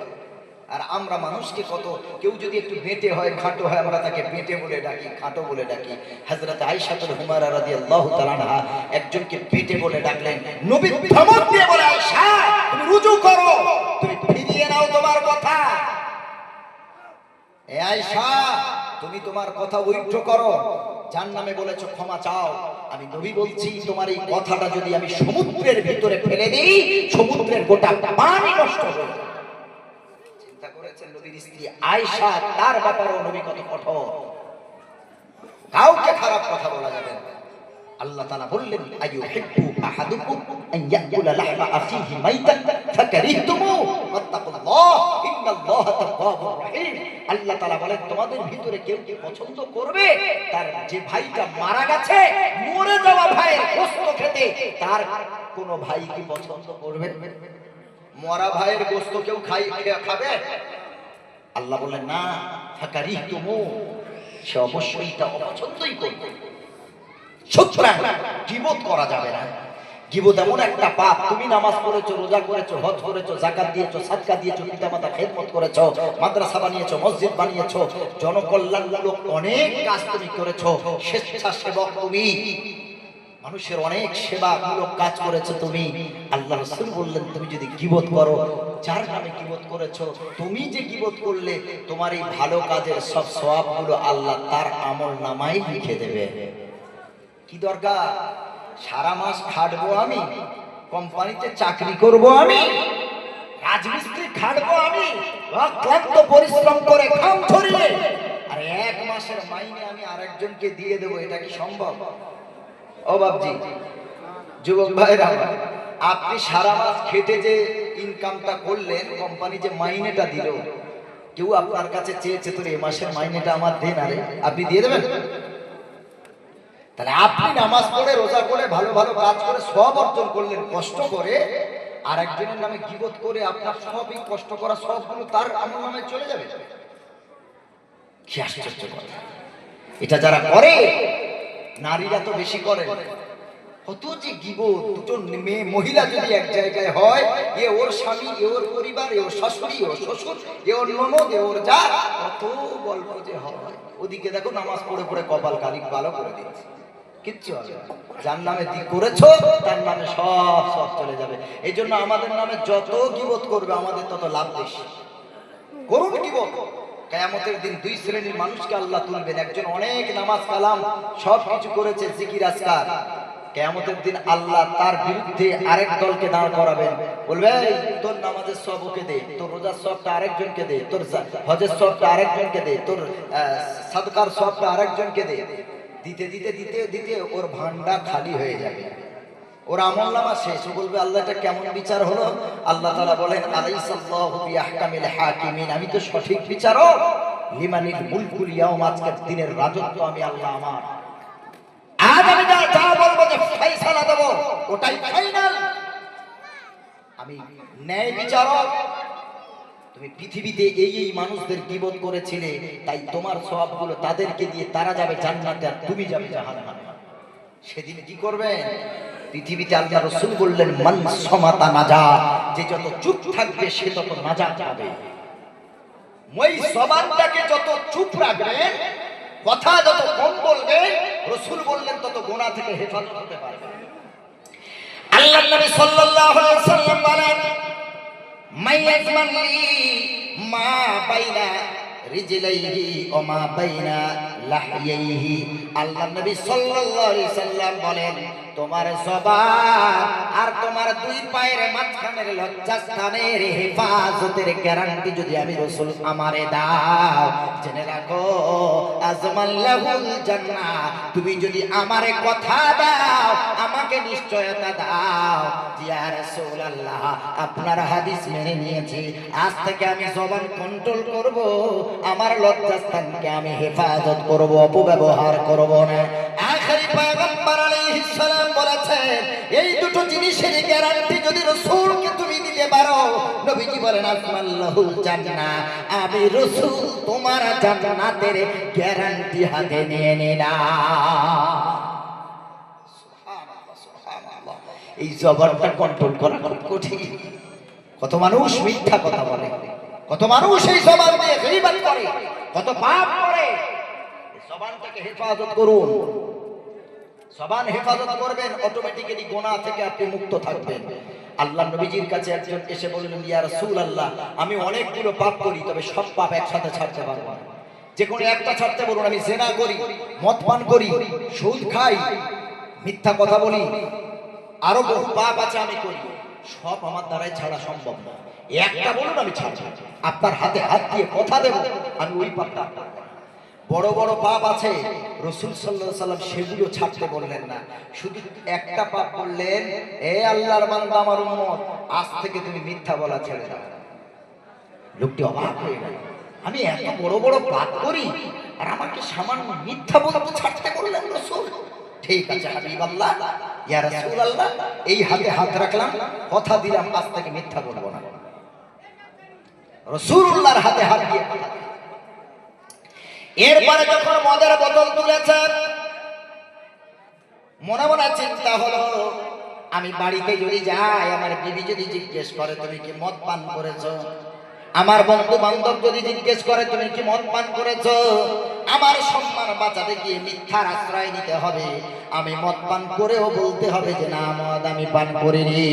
A: আর আমরা মানুষকে কত, কেউ যদি একটু বেঁটে হয়, খাটো হয়, আমরা তাকে বেঁটে বলে ডাকি, খাটো বলে ডাকি। হযরত আয়েশা হুমায়রা রাদিয়াল্লাহু তাআলা আনহা একজনকে বেঁটে বলে ডাকলেন, নবী ধমক দিয়ে বলে, আয়েশা তুমি রুজু করো, তুমি ফিরিয়ে নাও তোমার কথা। এ আয়েশা, তুমি তোমার কথা উইথড্র করো, যার নামে বলেছো ক্ষমা চাও। আমি নবী বলছি, তোমার এই কথাটা যদি আমি সমুদ্রের ভিতরে ফেলে দিই, সমুদ্রের গোটা পানি নষ্ট হয়ে যাবে। চিন্তা করেছেন নবীর স্ত্রী আয়েশা, তার ব্যাপারেও নবী কত কঠোর, কাউকে খারাপ কথা বলা যাবে না। আল্লাহ তাআলা বললেন, আইয়ুহিব্বু আহাদুকুম আন ইয়াকুলা লাহমা আখিহি মাইতান ফাকারিহতুমু ওয়াত্তাকুল্লাহ ইন্নাল্লাহা তাওয়াবুর রহিম। আল্লাহ তাআলা বলেন, তোমাদের ভিতরে কেউ কি পছন্দ করবে তার যে ভাইটা মারা গেছে, মরে যাওয়া ভাইয়ের গোশত খেতে? তার কোন ভাই কি পছন্দ করবে? মরা ভাইয়ের গোশত কেউ খাবে? আল্লাহ বলেন, না, ফাকারিহতুমু, সে অবশ্যই এটা অপছন্দই করবে। সুতরাং গীবত করা যাবে না। গীবত এমন একটা পাপ, তুমি নামাজ পড়েছো, রোজা করেছো, হজ করেছো, যাকাত দিয়েছো, সাদকা দিয়েছো, পিতামাতা খেদমত করেছো, মাদ্রাসা বানিয়েছো, মসজিদ বানিয়েছো, জনকল্যাণমূলক অনেক কাজ তুমি করেছো, স্বেচ্ছাসেবক তুমি, মানুষের অনেক সেবামূলক কাজ করেছো তুমি। আল্লাহ রাসূল বললেন, তুমি যদি গীবত করো, যার নামে গীবত করেছো, তুমি যে গীবত করলে, তোমার এই ভালো কাজের সব সওয়াবগুলো আল্লাহ তার আমল নামায় লিখে দেবে। কি দরকার? সারা মাস খাটবো আমি, কোম্পানিতে চাকরি করব আমি, রাজমিস্ত্রি খাটবো আমি, অক্লান্ত পরিশ্রম করে ঘাম ঝরিয়ে, আর এক মাসের মাইনে আমি আরেকজনকে দিয়ে দেবো, এটা কি সম্ভব? ও বাবজি, যুবক ভাইরা, আপনি সারা মাস খেটে যে ইনকামটা করলেন, কোম্পানি যে মাইনেটা দিল, কেউ আপনার কাছে চেয়েছে তোর এই মাসের মাইনেটা আমার দেন, আরে আপনি দিয়ে দেবেন? তাহলে আপনি নামাজ পড়ে, রোজা করে, ভালো ভালো কাজ করে সব অর্জন করলেন কষ্ট করে, আর একজনের নামে গীবত করে আপনার সবই কষ্ট করা সবগুলো তার আমল নামে চলে যাবে। কি আশ্চর্য কথা! এটা যারা করে, নারীরা তো বেশি করে। কত যে গীবত! দুটো মেয়ে মহিলা যদি এক জায়গায় হয়, এ ওর স্বামী, এ ওর পরিবার, এ ওর শাশুড়ি, এ ওর শ্বশুর, এ ওর ননদ, এ ওর যা, কত গল্প যে হয়। ওদিকে দেখো নামাজ পড়ে পড়ে কপাল কালি ভালো করে দিচ্ছে, কিচ্ছু হবে না। যার নামে করেছো তার নামে সব সব চলে যাবে। এই জন্য আমাদের নামে যত গীবত করবে আমাদের তত লাভ বেশি। করুন গীবত। কিয়ামতের দিন দুই শ্রেণীর মানুষকে আল্লাহ তুলবেন। একজন অনেক নামাজ কালাম সব কিছু করেছে, জিকির আজকার। কিয়ামতের দিন আল্লাহ তার বিরুদ্ধে আরেক দলকে দাঁড় করাবেন। বলবে, তোর নামাজের সব ওকে দে, তোর রোজার সবটা আরেকজনকে দে, তোর হজের সবটা আরেকজনকে দে, তোর সাদকার সবটা আরেকজনকে দে। দিতে দিতে দিতে দিতে ওর ভান্ডার খালি হয়ে যাবে, ওর আমলনামা শেষ। ও বলবে, আল্লাহ এটা কেমন বিচার হলো? আল্লাহ তাআলা বলেন, আলাইসাল্লাহু বিআহকামিল হাকিমিন, আমি তো সঠিক বিচারক। লিমানিল মুলকুল ইয়াউম, আজকের দিনের রাজত্ব আমি আল্লাহ আমার। আজ আমি যা বলবো যে ফয়সালা দেব, ওটাই ফাইনাল। আমি ন্যায় বিচারক। তুমি পৃথিবীতে এই মানুষদের গীবত করেছিলে, তাই তোমার সওয়াবগুলো তাদেরকে দিয়ে তারা যাবে জান্নাতে আর তুমি যাবে জাহান্নামে। সেদিন কি করবেন? পৃথিবীতে আল্লাহ রাসূল বললেন, মান সামাতা নাজা, যে যত চুপ থাকবে সে তত নাজাত পাবে। ওই জবানটাকে যত চুপ রাখবেন, কথা যত কম বলবেন, রাসূল বললেন তত গুনাহ থেকে হেফাজত হতে পারবে। আল্লাহর নবী সাল্লাল্লাহু আলাইহি ওয়াসাল্লাম বলেন, মাইয়াজমানলি মা বাইনা রিজলাইহি ওয়া মা বাইনা লাহইয়াইহি। আল্লাহর নবী সাল্লাল্লাহু আলাইহি সাল্লাম বলেন, তোমার জবান আর তোমার দুই পায়ের মাঝখানের লজ্জাস্থানের হেফাজতের গ্যারান্টি যদি আমি রাসূল আমারে দাও, জেনে রাখো আজমাল্লাহুল জান্নাহ। তুমি যদি আমারে কথা দাও, আমাকে নিশ্চয়তা দাও, ইয়া রাসূলুল্লাহ আপনার হাদিস মেনে নিয়েছি, আজ থেকে আমি জবান কন্ট্রোল করব, আমার লজ্জাস্থানকে আমি হেফাজত করব, অপব্যবহার করব না। আখেরি পয়গম্বর আলাইহিস সালাম বলেছেন, এই দুটো জিনিসের গ্যারান্টি যদি রাসূলকে তুমি দিতে পারো, নবীজি বলেন আজমাল্লাহুল জান্নাহ, আমি রাসূল তোমার জান্নাতের গ্যারান্টি হাতে নিয়ে নিলাম। সুবহানাল্লাহ, সুবহানাল্লাহ। এই জবানটা কন্ট্রোল করা খুব কঠিন। কত মানুষ মিথ্যা কথা বলে, কত মানুষ এই জবান দিয়ে গীবত করে, কত পাপ করে। এই জবানটাকে হেফাজত করুন। জবান হেফাজত করবেন, অটোমেটিক্যালি গুনাহ থেকে আপনি মুক্ত থাকবেন। আল্লাহ নবীজির কাছে একজন এসে বললেন, ইয়া রাসূলুল্লাহ আমি অনেকগুলো পাপ করি, তবে সব পাপ একসাথে ছাড়তে পারবো না। যে কোনো একটা ছাড়তে বলুন। আমি জিনা করি, মদ পান করি, সুদ খাই, মিথ্যা কথা বলি, আরো বহু পাপ আছে আমি করি, সব আমার দ্বারাই ছাড়া সম্ভব না। একটা বলুন আমি ছাড়ব। আপনার হাতে হাত দিয়ে কথা দেব আমি ওই পাপটা। বড় বড় পাপ আছে, রাসূল সাল্লাল্লাহু আলাইহি সাল্লাম সেগুলো ছাড়তে বললেন না, শুধু একটা পাপ বললেন, এ আল্লাহর বান্দা আমার উম্মত, আজ থেকে তুমি মিথ্যা বলা ছেড়ে দাও। লোকটি অবাক হয়ে গেল, আমি এত বড় বড় পাপ করি আর আমাকে সামান্য মিথ্যা বলতে ছাড়তে বললেন রাসূল। ঠিক আছে হাবিবাল্লাহ, ইয়া রাসূলুল্লাহ এই হাতে হাত রাখলাম, কথা দিলাম আজ থেকে মিথ্যা বলবো না। রাসূলুল্লাহর হাতে হাত দিয়ে কথা দিলেন। এরপরে যখন মদের বোতল তুলেছেন, মনে মনে চিন্তা হলো, আমি বাড়িতে যদি যাই, আমার বিবি যদি জিজ্ঞেস করে তুমি কি মদ পান করেছো, আমার বন্ধু বান্ধব যদি জিজ্ঞেস করে তুমি কি মদ পান করেছো, আমার সম্মান বাঁচাতে গিয়ে মিথ্যার আশ্রয় নিতে হবে। আমি মদ পান করেও বলতে হবে যে না, মদ আমি পান করিনি।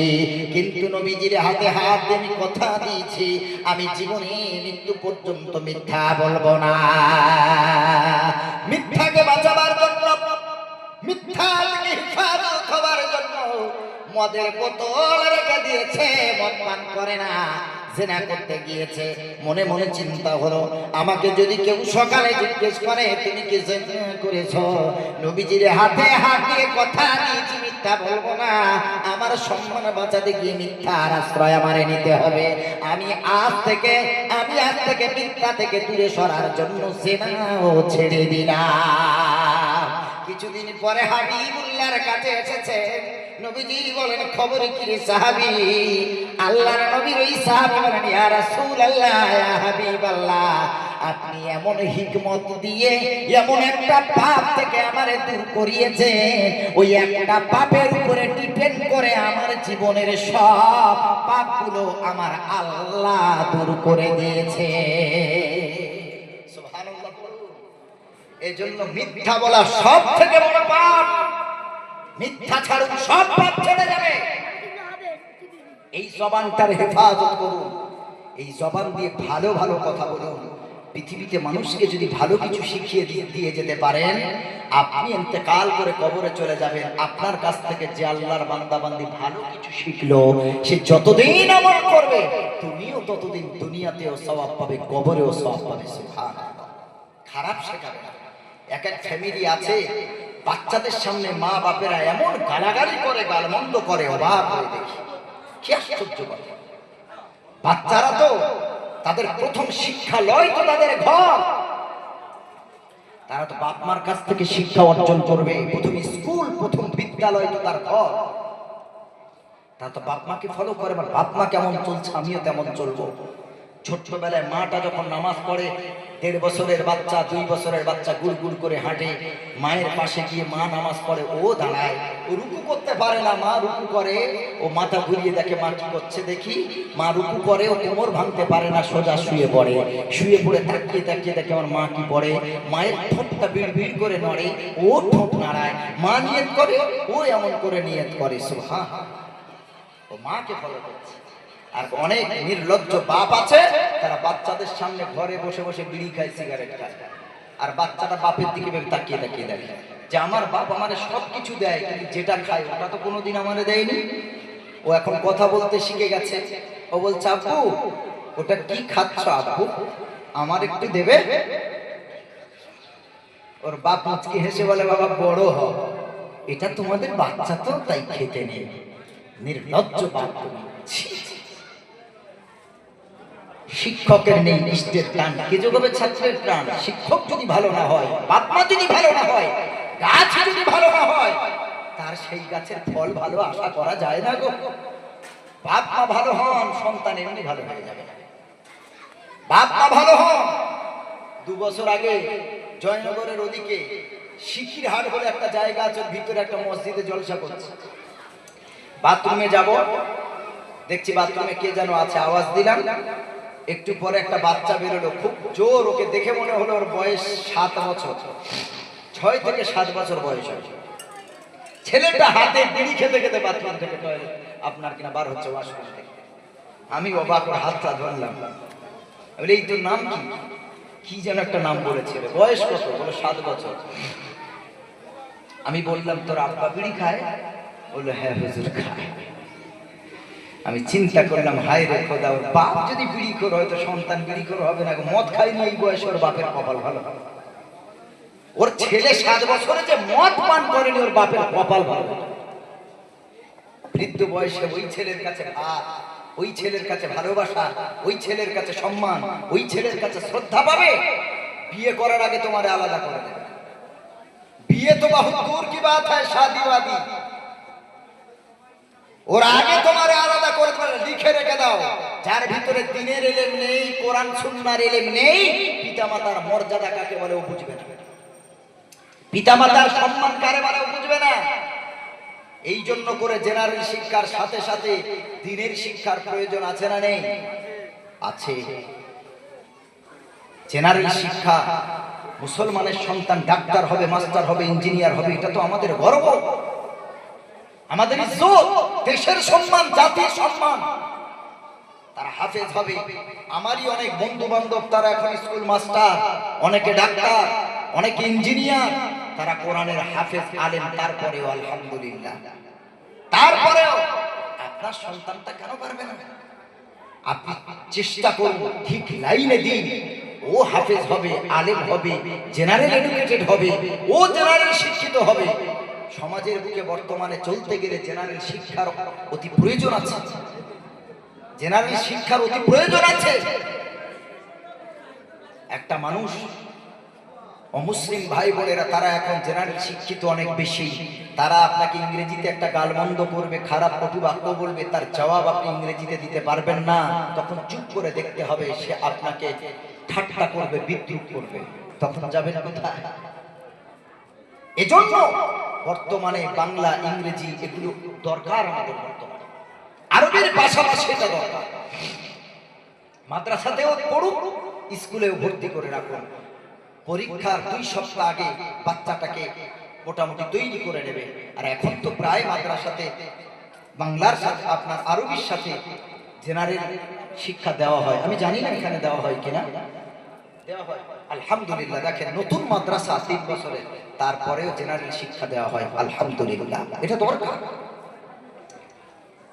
A: কিন্তু নবীজির হাতে হাত দিয়ে আমি কথা দিয়েছি, আমি জীবনে মৃত্যু পর্যন্ত মিথ্যা বলবো না। মিথ্যাকে বাঁচাবার জন্য, মিথ্যা থেকে হেফাজত হবার জন্য মদের বোতল রেখে দিয়েছে, মদ পান করে না, জিনা করতে গিয়েছে। মনে মনে চিন্তা হলো, আমাকে যদি কেউ সকালে জিজ্ঞেস করে তুমি কি জিনা করেছো, নবীজির হাতে হাত দিয়ে কথা দিয়েছি মিথ্যা বলবো না। আমার সম্মান বাঁচাতে গিয়ে মিথ্যার আশ্রয় আমারে নিতে হবে। আমি আজ থেকে মিথ্যা থেকে দূরে সরার জন্য জিনাও ছেড়ে দিলাম। কিছুদিন পরে হাবিবুল্লাহর কাছে এসেছে,
B: নবীজি বলেন খবর কি রে সাহাবী? আল্লাহর নবীর ওই সাহাবী বলেন ইয়া রাসূলুল্লাহ ইয়া হাবিবাল্লাহ, আপনি এমন হিকমত দিয়ে এমন একটা পাপ থেকে আমারে দূর করিয়েছেন, ওই একটা পাপের উপরে ডিপেন্ড করে আমার জীবনের সব পাপগুলো আমার আল্লাহ দূর করে দিয়েছে। সুবহানাল্লাহ। এজন্য মিথ্যা বলা সব থেকে বড় পাপ। মিথ্যা ছাড়ুন, সব পাপ ছেড়ে যাবে। এই জবানটার হেফাজত করুন, এই জবান দিয়ে ভালো ভালো কথা বলুন। পৃথিবীতে মানুষকে যদি ভালো কিছু শিখিয়ে দিয়ে যেতে পারেন, আপনি ইন্তেকাল করে কবরে চলে যাবেন, আপনার কাছ থেকে যে আল্লাহর বান্দা বান্দি ভালো কিছু শিখলো, সে যতদিন আমল করবে তুমিও ততদিন দুনিয়াতেও সওয়াব পাবে, কবরেও সওয়াব পাবে। সুবহানাল্লাহ। খারাপ শেখাবে না। এক এক ফ্যামিলি আছে, বাচ্চাদের সামনে মা বাপেরা এমন গালাগালি করে, গালমন্দ করে, অবাক হয়ে দেখি। কি আশ্চর্য কথা! বাচ্চারা তো তাদের প্রথম শিক্ষা লয় তো তাদের ঘর। তারা তো বাপ মার কাছ থেকে শিক্ষা অর্জন করবে। প্রথম স্কুল, প্রথম বিদ্যালয় তো তার ঘর। তারা তো বাপ মাকে ফলো করে, বাপ মা কেমন চলছে আমিও তেমন চলবো। ছোট্টবেলায় মাটা যখন নামাজ পড়ে, 1.5 বছরের বাচ্চা, 2 বছরের বাচ্চা গুড় গুড় করে হাঁটে, মায়ের পাশে গিয়ে মা নামাজ পড়ে, ও দাঁড়ায়, ও রুকু করতে পারে না, মা রুকু করে, ও মাথা ঘুরিয়ে দেখে মা কি করছে দেখি, মা রুকু করে, ও কোমর ভাঙতে পারে না, সোজা শুয়ে পড়ে, শুয়ে পড়ে তাকিয়ে তাকিয়ে দেখে আমার মা কি পড়ে, মায়ের ঠোঁটটা বিড় বিড় করে নড়ে, ও ঠোঁট নাড়ায়, মা নিয়ত করে, ও এমন করে নিয়ত করে। সুবহানাল্লাহ। ও মাকে ফলো করছে। আর অনেক নির্লজ্জ বাপ আছে, তারা বাচ্চাদের সামনে ঘরে বসে বসে বিড়ি খায়, সিগারেট খায়, আর বাচ্চাটা বাপের দিকে তাকিয়ে তাকিয়ে দেখে যে আমার বাপ আমারে সবকিছু দেয়, কিন্তু যেটা খায় ওটা তো কোনোদিন আমারে দেয়নি। ও এখন কথা বলতে শিখে গেছে। ও বলছে আব্বু ওটা কি খাচ্ছ আব্বু, আমার একটু দেবে? ওর বাপ মুচকি হেসে বলে বাবা বড় হ, এটা তোমাদের বাচ্চা তো তাই খেতে নেই। নির্লজ্জ বাপ তুমি। শিক্ষকের নেই ইষ্টের টান, কে যোগাবে ছাত্রের প্রাণ। শিক্ষক যদি ভালো না হয়, বাপ মা যদি ভালো না হয়, গাছ যদি ভালো না হয়, তার সেই গাছের ফল ভালো আশা করা যায় না গো। বাপ মা ভালো হন, সন্তান এমনি ভালো হয়ে যাবে। বাপ মা ভালো হন। 2 বছর আগে জয়নগরের ওদিকে শিখিরহাট বলে একটা জায়গা আছে, ভিতরে একটা মসজিদে জলসা করছে। বাথরুমে যাব, দেখছি বাথরুমে কে যেন আছে, আওয়াজ দিলাম, একটু পরে একটা বাচ্চা বেরোলো, খুব জোর। ওকে দেখে মনে হলো ওর বয়স 7 বছর, 6 থেকে 7 বছর বয়স হবে। ছেলেটা হাতে বিড়ি খেতে খেতে বাথরুম থেকে আপনার কিনা বার হচ্ছে ওয়াশরুম থেকে। আমি অবাক করে হাতটা ধরলাম, বলে এই তোর নাম কি? কি যেন একটা নাম বলেছিল। বয়স কত? বলে 7 বছর। আমি বললাম তোর আব্বা বিড়ি খায়? বললো হ্যাঁ হুজুর খায়। আমি চিন্তা করলাম হায় রে খোদা, ওর বাপ যদি বিড়ি করে হয়তো সন্তান বিড়ি করে হবে না। মদ খায়নি এই বয়সে, ওর বাপের কপাল ভালো। ওর ছেলে 7 বছরে যে মদ পান করেনি, ওর বাপের কপাল ভালো। বৃদ্ধ বয়সে ওই ছেলের কাছে ভাত, ওই ছেলের কাছে ভালোবাসা, ওই ছেলের কাছে সম্মান, ওই ছেলের কাছে শ্রদ্ধা পাবে। বিয়ে করার আগে তোমার আলাদা করে দেবে। বিয়ে তো বহুত দূর কি বাত হয়, শাদি ওয়াদি। ওর আগে তোমার আলাদা করে লিখে রেখে দাও। যার ভিতরে দ্বীনের ইলম নেই, কোরআন সুন্নাহর ইলম নেই, পিতামাতার মর্যাদা কাকে বলে ও বুঝবে না, পিতামাতার সম্মান কারে বলে ও বুঝবে না। এই জন্য করে জেনারেল শিক্ষার সাথে সাথে দ্বীনের শিক্ষার প্রয়োজন আছে না নেই? আছে। জেনারেল শিক্ষা, মুসলমানের সন্তান ডাক্তার হবে, মাস্টার হবে, ইঞ্জিনিয়ার হবে, এটা তো আমাদের গর্ব, আমাদের ইজ্জত, দেশের সম্মান, জাতির সম্মান। তারা হাফেজ হবে। আমারই অনেক বন্ধু বান্ধব তারা এখন স্কুল মাস্টার, অনেকে ডাক্তার, অনেকে ইঞ্জিনিয়ার, তারা কোরআনের হাফেজ আলেম। তারপরেও আলহামদুলিল্লাহ, তারপরেও আপনার সন্তানটা কেন পারবে না? আপনি চেষ্টা করুন, ঠিক লাইনে দিন। ও হাফেজ হবে, আলেম হবে, জেনারেল এডুকেটেড হবে, ও জেনারেল শিক্ষিত হবে। সমাজের বুকে বর্তমানে চলতে গেলে জেনারেল শিক্ষার অতি প্রয়োজন আছে। জেনারেল শিক্ষার অতি প্রয়োজন আছে। একটা মানুষ
A: অমুসলিম ভাই বোনেরা তারা এখন জেনারেল শিক্ষিত অনেক বেশি, তারা আপনাকে ইংরেজিতে একটা গালমন্দ করবে, খারাপ কটু বাক্য বলবে, তার জবাব আপনি ইংরেজিতে দিতে পারবেন না, তখন চুপ করে দেখতে হবে। সে আপনাকে ঠাট্টা করবে, বিদ্রুপ করবে, তখন যাবেন কোথায়? এজন্য বর্তমানে বাংলা ইংরেজি এগুলো দরকার আমাদের, বর্তমানে আরবির পাশাপাশি এটা দরকার। মাদ্রাসাতেও পড়ুক, স্কুলেও ভর্তি করে রাখুন। পরীক্ষার 2 সপ্তাহ আগে বাচ্চাটাকে মোটামুটি তৈরি করে নেবে। আর এখন তো প্রায় মাদ্রাসাতে বাংলার সাথে আপনার আরবির সাথে জেনারেল শিক্ষা দেওয়া হয়। আমি জানি না এখানে দেওয়া হয় কিনা, দেওয়া হয় আলহামদুলিল্লাহ। দেখেন নতুন মাদ্রাসা 3 বছরে, তারপরেও জেনারেল শিক্ষা দেওয়া হয় আলহামদুলিল্লাহ, এটা দরকার।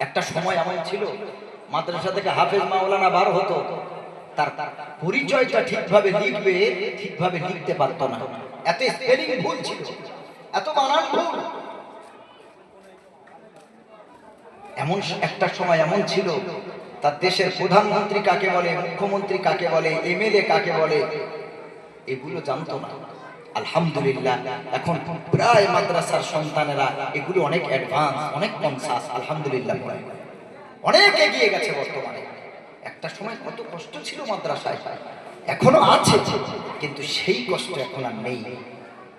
A: একটা সময় এমন ছিল মাদ্রাসা থেকে হাফেজ মাওলানা বার হতো, তার পরিচয়টা ঠিকভাবে লিখবে, ঠিকভাবে লিখতে পারত না, এত স্পেলিং ভুল ছিল, এত বানান ভুল। এমন একটা সময় এমন ছিল, তার দেশের প্রধানমন্ত্রী কাকে বলে, মুখ্যমন্ত্রী কাকে বলে, এমএলএ কাকে বলে, এগুলো জানতো না। আলহামদুলিল্লাহ এখন প্রায় মাদ্রাসার সন্তানেরা এগুলো অনেক অ্যাডভান্স, অনেক কনসাস, আলহামদুলিল্লাহ অনেক এগিয়ে গেছে বর্তমানে। একটা সময় কত কষ্ট ছিল মাদ্রাসায়, এখনো আছে, কিন্তু সেই কষ্ট এখন আর নেই।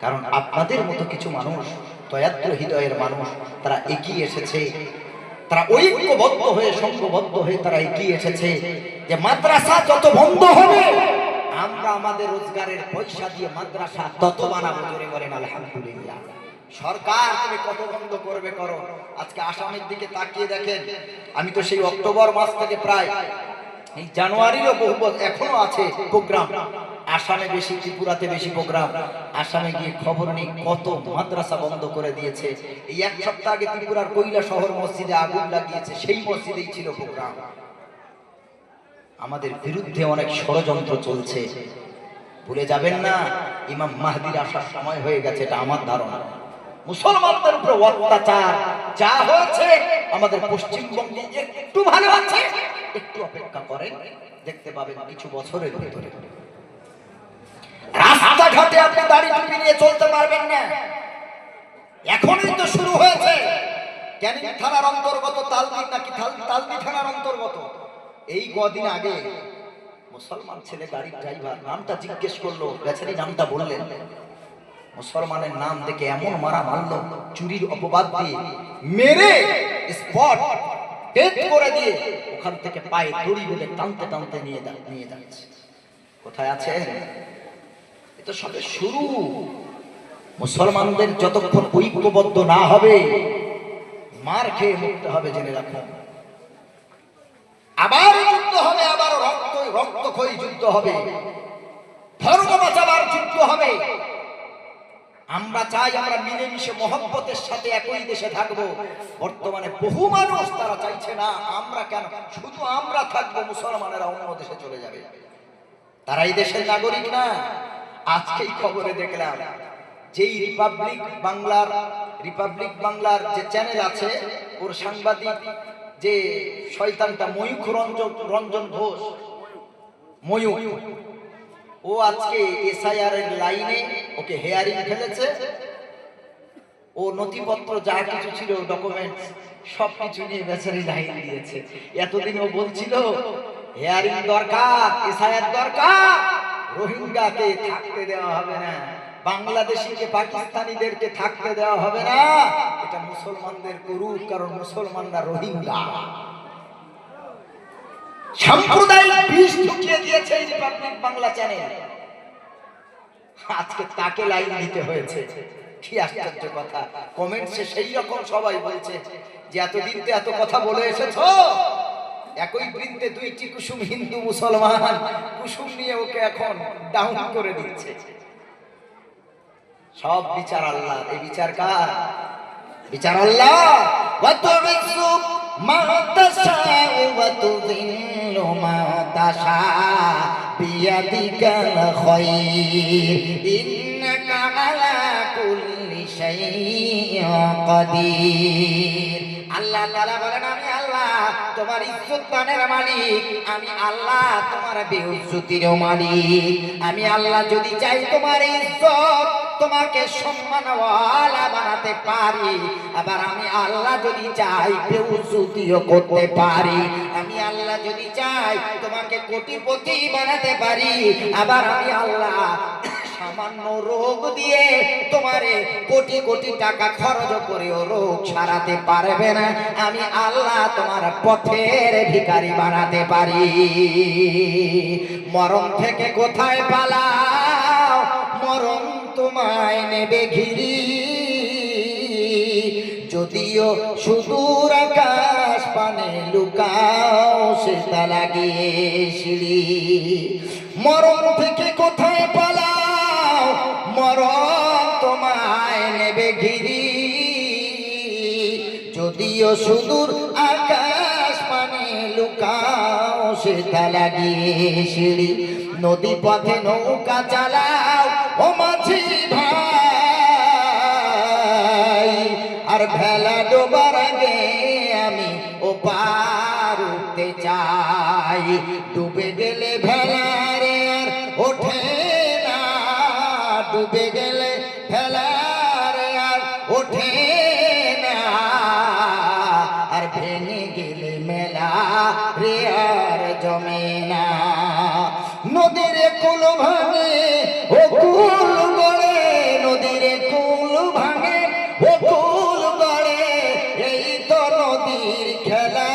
A: কারণ আপনাদের মতো কিছু মানুষ, দয়াদ্র হৃদয়ের মানুষ, তারা এগিয়ে এসেছে, তারা ঐক্যবদ্ধ হয়ে, সংঘবদ্ধ হয়ে তারা এগিয়ে এসেছে যে মাদ্রাসা যত বন্ধ হবে আমরা আমাদের রোজগারের পয়সা দিয়ে মাদ্রাসা তত বানাবো। জোরে বলেন আলহামদুলিল্লাহ। সরকার তুমি কত বন্ধ করবে করো। আজকে আসামের দিকে তাকিয়ে দেখেন, আমি তো সেই অক্টোবর মাস থেকে প্রায় এই জানুয়ারিরও বহু এখনো আছে প্রোগ্রাম, আসামে বেশি, ত্রিপুরাতে বেশি প্রোগ্রাম। আসামে গিয়ে খবর নেই কত মাদ্রাসা বন্ধ করে দিয়েছে। এই 1 সপ্তাহ আগে ত্রিপুরার কৈলা শহর মসজিদে আগুন লাগিয়েছে, সেই মসজিদেই ছিল প্রোগ্রাম। আমাদের বিরুদ্ধে অনেক ষড়যন্ত্র চলছে, ভুলে যাবেন না ইমাম মাহদির আসার সময় হয়ে গেছে, এটা আমার ধারণা। মুসলমানদের উপরে অত্যাচার যা হয়েছে আমাদের পশ্চিমবঙ্গে একটু ভালো আছে, একটু অপেক্ষা করেন, দেখতে পাবেন কিছু বছরের ভিতরে রাস্তাঘাটে আপনি দাড়ি টুপি নিয়ে চলতে পারবেন না। এখনই তো শুরু হয়েছে। ক্যানিং থানার অন্তর্গত তালদি, নাকি তালদি থানার অন্তর্গত, এই কদিন আগে মুসলমান ছেলে গাড়ির ড্রাইভার, নামটা জিজ্ঞেস করলো, বেচারি নামটা বললেন, মুসলমানের নাম দেখে এমন মারা মারলো, চুরির অপবাদ দিয়ে মেরে স্পট ডেথ করে দিয়ে ওখান থেকে পায়ে দড়ি বেঁধে টানতে টানতে নিয়ে যাচ্ছে। কোথায় আছে? এটা সবে শুরু। মুসলমানদের যতক্ষণ ঐক্যবদ্ধ না হবে মার খেয়ে মরতে হবে, জেনে রাখুন। আবার যুদ্ধ হবে, আবার রক্তক্ষয়ী যুদ্ধ হবে, ধর্ম বাঁচাবার যুদ্ধ হবে। আমরা চাই আমরা মিলেমিশে মহব্বতের সাথে একই দেশে থাকবো। বর্তমানে বহু মানুষ তারা চাইছে না, আমরা কেন শুধু আমরা থাকবো, মুসলমানেরা অন্য দেশে চলে যাবে। তারা এই দেশের নাগরিক না। আজকেই খবরে দেখলাম যেই রিপাবলিক বাংলার যে চ্যানেল আছে, ওর সাংবাদিক যে শয়তানটা ময়ূখ রঞ্জন ঘোষ, ময়ূখ, ও আজকে এসআইআর এর লাইনে ওকে হেয়ারিং ফেলেছে। ও নথিপত্র যা কিছু ছিল, ডকুমেন্টস সবকিছু নিয়ে বেচারি লাইন দিয়েছে। এতদিন ও বলছিল হেয়ারিং দরকার, এসআইআর দরকার, রোহিঙ্গাকে থাকতে দেওয়া হবে না, বাংলাদেশিকে পাকিস্তানিদেরকে থাকতে দেওয়া হবে না, এটা মুসলমানদের করুক, কারণ মুসলমানরা রোহিঙ্গা। সাম্প্রদায়িক বিষ ঢুকিয়ে দিয়েছে রিপাবলিক বাংলা চ্যানেল। আজকে তাকে লাইন দিতে হয়েছে। কি আশ্চর্য কথা। কমেন্টসে সেই রকম সবাই বলছে যে এতদিন তো এত কথা বলে এসেছো, একই বৃন্দে 2টি কুসুম, হিন্দু মুসলমান, কুসুম নিয়ে ওকে এখন ডাউন করে দিচ্ছে। সব বিচার আল্লাহ। এই বিচার কার? বিচার আল্লাহ। মা তাশাউ ওয়া তুযিল্লু মা তাশাউ বিয়াদিকাল খায়র ইন্নাকা আলা কুল্লি শাইইন কাদির। আল্লাহ
B: আল্লাহ তাআলা বলেন আমি আল্লাহ তোমার ইজ্জত দানের মালিক, আমি আল্লাহ তোমার বেইজ্জতির মালিক। আমি আল্লাহ যদি চাই তোমার ইজ্জত তোমাকে সম্মানওয়ালা বানাতে পারি, আবার আমি আল্লাহ যদি চাই বেইজ্জতিও করতে পারি। আমি আল্লাহ যদি চাই তোমাকে কোটিপতি বানাতে পারি, আবার আমি আল্লাহ সামান্য রোগ দিয়ে তোমারে কোটি কোটি টাকা খরচ করেও রোগ সারাতে পারবে না। আমি আল্লাহ তোমার পথের ভিখারি বানাতে পারি। মরণ থেকে কোথায় পালাও, মরণ তোমায় নেবে ঘিরি। যদিও সুদূর আকাশ পানে লুকাও সেটা লাগিয়ে সিঁড়ি। মরণ থেকে কোথায় পালাও, মরণ তোমায় নেবে ঘিরি। যদিও সুদূর আকাশ পানে লুকাও সেটা লাগিয়ে সিঁড়ি। নদী পথে নৌকা চালাও ও মাঝি ভাই, আর ভেলা ডোবার আগে আমি ও পার উঠতে চাই। ডুবে গেলে ভেলারে আর ওঠে না, ডুবে গেলে ভেলারে আর ওঠে না, আর ভেঙে গেলে মেলা রে আর জমে না। নদীর কুল ভাঙে ও কুল গড়ে, নদীর কুল ভাঙে ও কুল গড়ে, এই তো নদীর খেলা।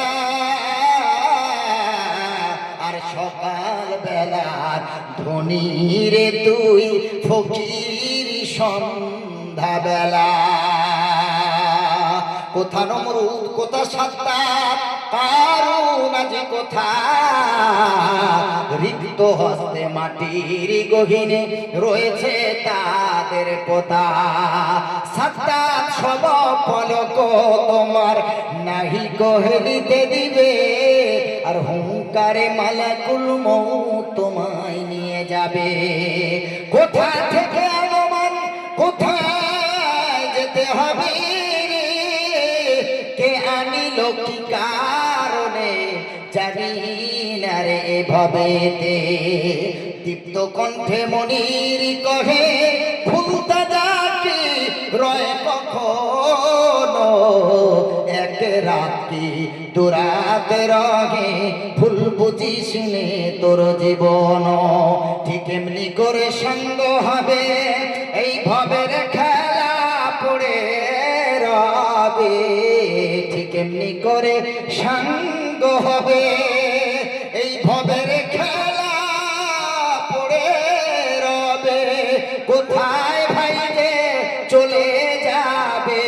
B: আর সকাল বেলার ধনী রে তুই ফকির সন্ধ্যা বেলা। কোথা নমরুদ কোথা সাদ্দাত, কারুন আজ কোথা, রিক্ত হস্তে মাটির গহীনে রয়েছে তাদের পোতা। সাদ্দাত সব পলক তোমার নাহি কহলিতে দিবে, আর হুঙ্কারে মালাকুল মউত তোমায় নিয়ে যাবে। কোথা থেকে আগমন, কোথায় যেতে হবে, কে আনিল কি কারণে জানি না রে এভাবেতে। দীপ্ত কণ্ঠে মনির কহে ফুলতা যাকি রয় কখনো, এক রাত কি দুরাত রহে ফুল বুঝিস নে তোর জীবন। ঠিক এমনি করে সঙ্গ হবে এই ভবের খেলা পড়ে রবে, ঠিক এমনি করে সঙ্গ হবে এই ভবের খেলা পড়ে রবে। কোথায় ভাই যে চলে যাবে,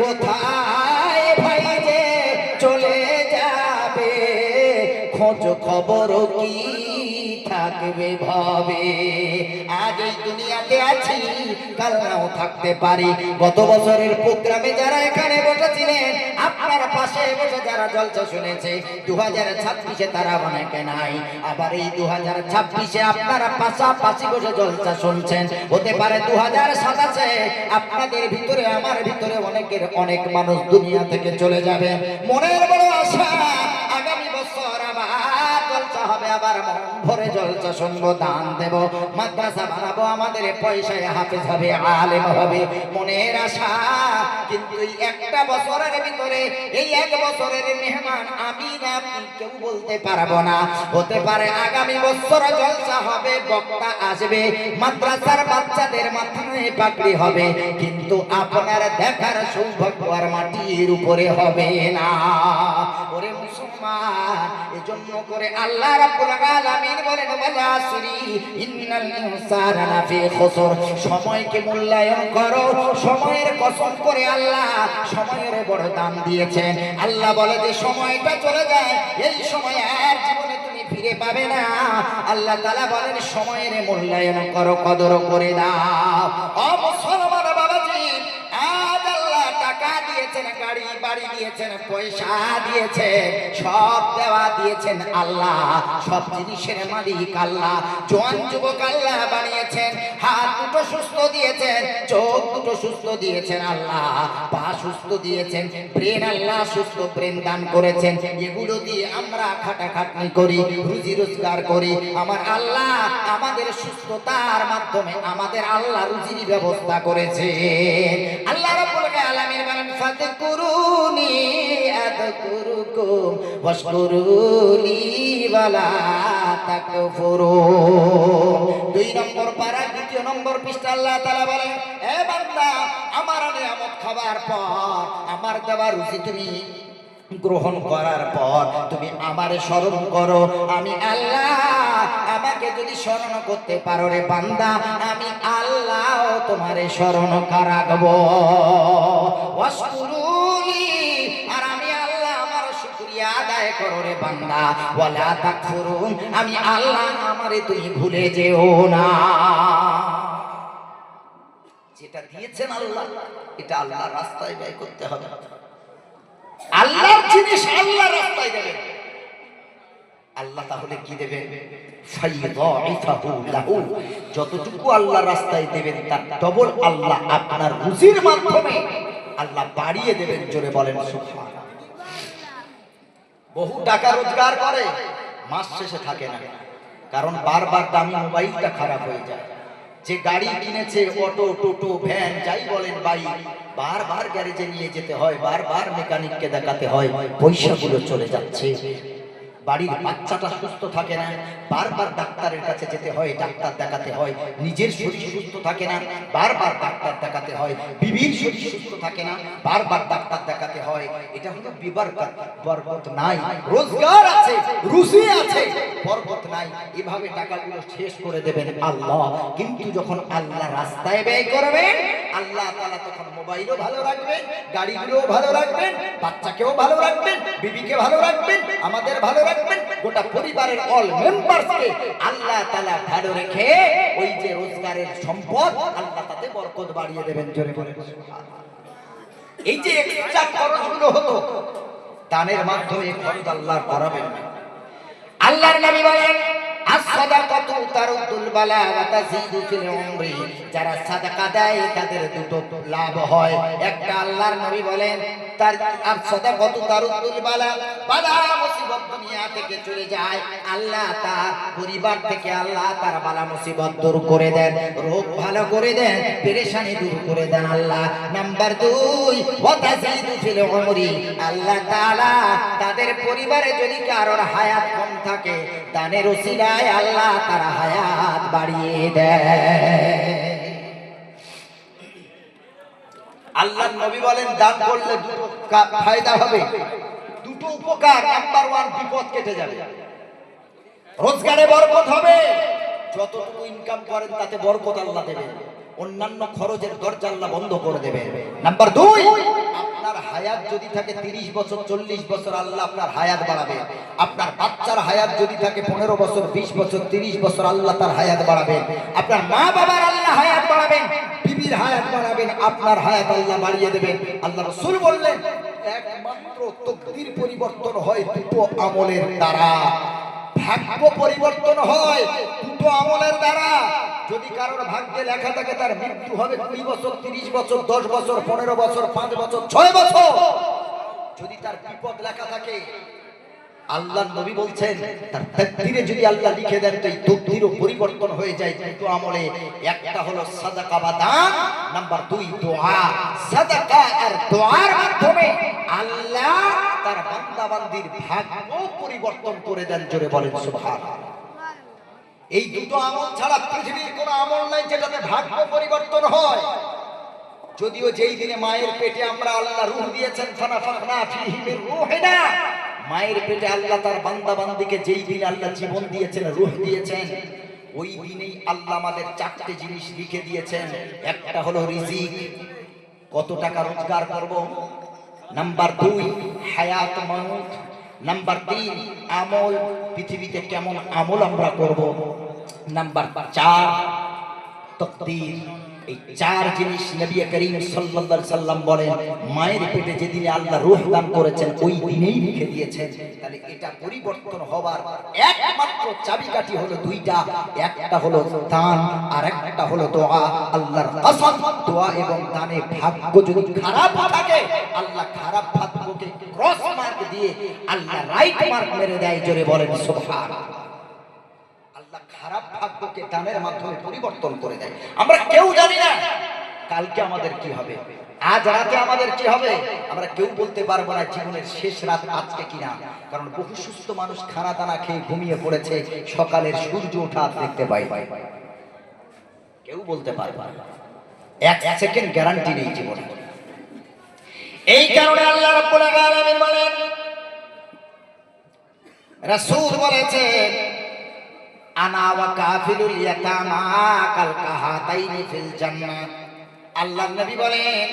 B: কোথায় ভাই যে চলে যাবে, খোঁজ খবর কি থাকবে ভাবে। আজ এই দুনিয়াতে আছি, কাল নাও থাকতে পারি। গত বছরের প্রোগ্রামে যারা এখানে বসেছিলেন, আপনার পাশে বসে যারা জলসা শুনেছে, 2026-এ তারা অনেকে নাই। আবার এই 2026-এ আপনারা পাশাপাশি বসে জলসা শুনছেন। হতে পারে 2027-এ আপনাদের ভিতরে আমার ভিতরে অনেকের অনেক মানুষ দুনিয়া থেকে চলে যাবে। মনের বড় আশা আগামী বছর আবার জলসা হবে, আবার মন ভরে জলসা শুনবো, দান দেব, মাদ্রাসা বানাবো, আমাদের পয়সায় হাফেজ হবে, আলেম হবে। মনের আশা, কিন্তু এই একটা বছরের ভিতরে এই এক বছরের মেহমান আমি না আপনি কেউ বলতে পারবো না। হতে পারে আগামী বছর জলসা হবে, বক্তা আসবে, মাদ্রাসার বাচ্চাদের মাথায় পাগড়ি হবে, কিন্তু আপনার দেখার সৌভাগ্য আর মাটির উপরে হবে না। ওরে মুসলমান, এজন্য করে আল্লাহ রাব্বুল আলামিন বলেন ওয়াল আসরি ইন্নাল ইনসানা লাফি খুসর। সময়কে মূল্যায়ন করো। সময়ের কসম করে আল্লাহ সময়ের বড় দাম দিয়েছেন। আল্লাহ বলে যে সময়টা চলে যায়, এই সময় আর জীবনে তুমি ফিরে পাবে না। আল্লাহ তাআলা বলেন সময়ের মূল্যায়ন করো, কদর করে দাও। ও মুসলমান বাবাজি, আজ আল্লাহ টাকা দিয়েছে দিয়েছেন, গাড়ি বাড়ি দিয়েছেন, পয়সা দিয়েছেন, সব দেওয়া দিয়েছেন আল্লাহ। সব জিনিসের মালিক আল্লাহ। জোয়ান যুবক আল্লাহ বানিয়েছেন, হাত দুটো সুস্থ দিয়েছেন, চোখ দুটো সুস্থ দিয়েছেন আল্লাহ, পা সুস্থ দিয়েছেন, ব্রেন আল্লাহ সুস্থ ব্রেন দান করেছেন। এগুলো দিয়ে আমরা খাটাখাটনি করি, রুজি রোজগার করি। আমার আল্লাহ আমাদের সুস্থতার মাধ্যমে আমাদের আল্লাহ রুজির ব্যবস্থা করেছে। আল্লাহ রাব্বুল আলামিন বলেন, ফাযকুরুনি আযকুরুকুম ওয়াশকুরুলি ওয়ালা তাকফুরুন। 2 নম্বর পারা 2 নম্বর পৃষ্ঠা আল্লাহ তাআলা বলেন, এ বান্দা, আমার নিয়ামত খাবার পর, আমার দেওয়া রুজি তুমি গ্রহণ করার পর তুমি আমারে স্মরণ করো। আমি আল্লাহ, আমাকে যদি স্মরণ করতে পারো রে বান্দা, আমি আল্লাহ তোমারে স্মরণ রাখবো। ওয়াশকুরুলি, আর আমি আল্লাহ আমার শুকরিয়া আদায় করো রে বান্দা। ওয়ালা তাকফুরুন, আমি আল্লাহ আমারে তুমি ভুলে যেও না। যেটা দিয়েছেন আল্লাহ, এটা আল্লাহর রাস্তায় ব্যয় করতে হবে। আল্লাহর জিনিস আল্লাহর রাস্তায় দেবেন। আল্লাহ তাহলে কি দেবেন? ফাইযাইফাহু লাহু, যতটুকু আল্লাহর রাস্তায় দেবেন তার ডবল আল্লাহ আপনার রুজির মাধ্যমে আল্লাহ বাড়িয়ে দেবেন। জোরে বলেন সুবহানাল্লাহ। বহু টাকা রোজগার করে, মাস শেষে থাকে না, কারণ বারবার দামি মোবাইলটা খারাপ হয়ে যায়। যে গাড়ি কিনেছে, অটো, টোটো, ভ্যান, যাই বলেন, বাইক, বারবার গ্যারেজে নিয়ে যেতে হয়, বারবার মেকানিককে দেখাতে হয়, পয়সাগুলো চলে যাচ্ছে। বাড়ির বাচ্চাটা সুস্থ থাকে না, বারবার ডাক্তারের কাছে যেতে হয়, ডাক্তার দেখাতে হয়। নিজের শরীর সুস্থ থাকে না, বারবার ডাক্তার দেখাতে হয়। বিবির শরীর সুস্থ থাকে না, বারবার ডাক্তার দেখাতে হয়। এটা হলো বিবরকত। বরকত নাই, রোজগার আছে, রুজি আছে, বরকত নাই। এভাবে টাকাগুলো শেষ করে দেবেন আল্লাহ। কিন্তু যখন আল্লাহ রাস্তায় ব্যয় করবেন, আল্লাহ তাআলা তখন মোবাইলও ভালো রাখবেন, গাড়িগুলোও ভালো রাখবেন, বাচ্চাকেও ভালো রাখবেন, বিবিকে ভালো রাখবেন, আমাদের ভালো রাখবেন, গোটা পরিবারের অল মেম্বারসকে আল্লাহ তাআলা ভালো রেখে ওই যে রোজগারের সম্পদ আল্লাহ তাতে বরকত বাড়িয়ে দেবেন। জোরে বলেন সুবহানাল্লাহ। এই যে এক্সট্রা খরচগুলো হতো, দানের মাধ্যমে খরচ আল্লাহ করাবেন না। আল্লাহর নবী বলেন, as-সাদাকাতু তারুদ্দুল বালা ওয়া তাজিদু ফিল উমরি। যারা সাদাকা দেয় তাদের দুটো লাভ হয়। একটা আল্লাহর নবী বলেন, তার as-সাদাকাতু তারুদ্দুল বালা, বালা মুসিবত দুনিয়া থেকে চলে যায়, আল্লাহ তার পরিবার থেকে আল্লাহ তার বালা মুসিবত দূর করে দেন, রোগ ভালো করে দেন, পেরেশানি দূর করে দেন আল্লাহ। নাম্বার 2, ওয়া তাজিদু ফিল উমরি। আল্লাহ তাআলা তাদের পরিবারে যদি কারোর হায়াত কম থাকে, দানের ওসিলায় আল্লাহ তার হায়াত বাড়িয়ে দেয়। আল্লাহর নবী বলেন, দান করলে দুটো ফায়দা হবে, দুটো উপকার। নাম্বার 1, বিপদ কেটে যাবে, রোজগারে বরকত হবে, যতটুকু ইনকাম করেন তাতে বরকত আল্লাহ দেবেন, অন্যান্য খরচের দরজা আল্লাহ বন্ধ করে দেবেন। নাম্বার 2, আপনার হায়াত যদি থাকে 30 বছর 40 বছর, আল্লাহ আপনার হায়াত বাড়াবে। আপনার বাচ্চার হায়াত যদি থাকে 15 বছর 20 বছর 30 বছর, আল্লাহ তার হায়াত বাড়াবেন। আপনার মা বাবার আল্লাহ হায়াত বাড়াবেন, বিবির হায়াত বাড়াবেন, আপনার হায়াত আল্লাহ বাড়িয়ে দেবেন। আল্লাহ রাসূল বললেন, একমাত্র তাকদীর পরিবর্তন হয় দুটো আমলের দ্বারা, ভাগ্য পরিবর্তন হয় দুটো আমলের দ্বারা। যদি কারোর ভাগ্যে লেখা থাকে তার মৃত্যু হবে 20 বছর 30 বছর 10 বছর 15 বছর 5 বছর 6 বছর, যদি তার বিপদ লেখা থাকে, আল্লাহর নবী বলছেন তার তাকদীরে যদি আল্লাহ লিখে দেন, তো এই তাকদীরও পরিবর্তন হয়ে যায় দুটো আমলে। একটা হলো সাদাকা বা দান, নাম্বার 2 দোয়া। সাদাকা আর দোয়ার মাধ্যমে আল্লাহ তার বান্দা বান্দির ভাগ্য পরিবর্তন করে দেন। জোরে বলেন সুবহানাল্লাহ। এই দুটো আমল ছাড়া পৃথিবীর কোনো আমল নাই যেটাতে ভাগ্য পরিবর্তন হয়। যদিও যেই দিনে মায়ের পেটে আমরা আল্লাহ রূহ দিয়েছেন, ফানাফাখনা ফীহি মির রূহিনা, মায়ের পেটে আল্লাহ তার বান্দা বান্দিকে যেই দিনে আল্লাহ জীবন দিয়েছেন, রূহ দিয়েছেন, ওই দিনেই আল্লাহ আমাদের 4টে জিনিস লিখে দিয়েছেন। একটা হলো রিজিক, কত টাকা রোজগার করব। নাম্বার 2, হায়াত মাউত। নাম্বার 3, আমল, পৃথিবীতে কেমন আমল আমরা করব। নাম্বার 4, তাকদীর, এই চার জিনিস নবী করিম সাল্লাল্লাহু আলাইহি সাল্লাম বলেন মায়ের পেটে যেদিন আল্লাহ রূহ দান করেছেন ওই দিনেই লিখে দিয়েছেন। তাহলে এটা পরিবর্তন হবার একমাত্র চাবিকাঠি হলো দুইটা, একটা হলো দান আর একটা হলো দোয়া। আল্লাহর কসম, দোয়া এবং দানে ভাগ্য যদি খারাপ থাকে আল্লাহ খারাপ ভাগ্যকে ক্রস মার্ক দিয়ে আল্লাহ রাইট মার্ক মেরে দেয়। জোরে বলেন সুবহানাল্লাহ। আল্লাহ খারাপ ভাগ্যকে দানের মাধ্যমে পরিবর্তন করে দেয়। আমরা কেউ জানি না কালকে আমাদের কি হবে, আজ রাতে আমাদের কি হবে, আমরা কেউ বলতে পারবো না জীবনের শেষ রাত আজকে কিনা। কারণ বহু সুস্থ মানুষ খানা দানা খেয়ে ঘুমিয়ে পড়েছে, সকালের সূর্য ওঠা দেখতে পাই, কেউ বলতে পারবে না, এক সেকেন্ড গ্যারান্টি নেই জীবনে। এই কারণে আল্লাহ রাব্বুল আলামিন বলেন, রাসূল বলেছেন আনা ওয়া কাফিলুল ইয়াতামা কাল কাহাতাইনি ফিল জান্নাহ। আল্লাহর নবী বলেন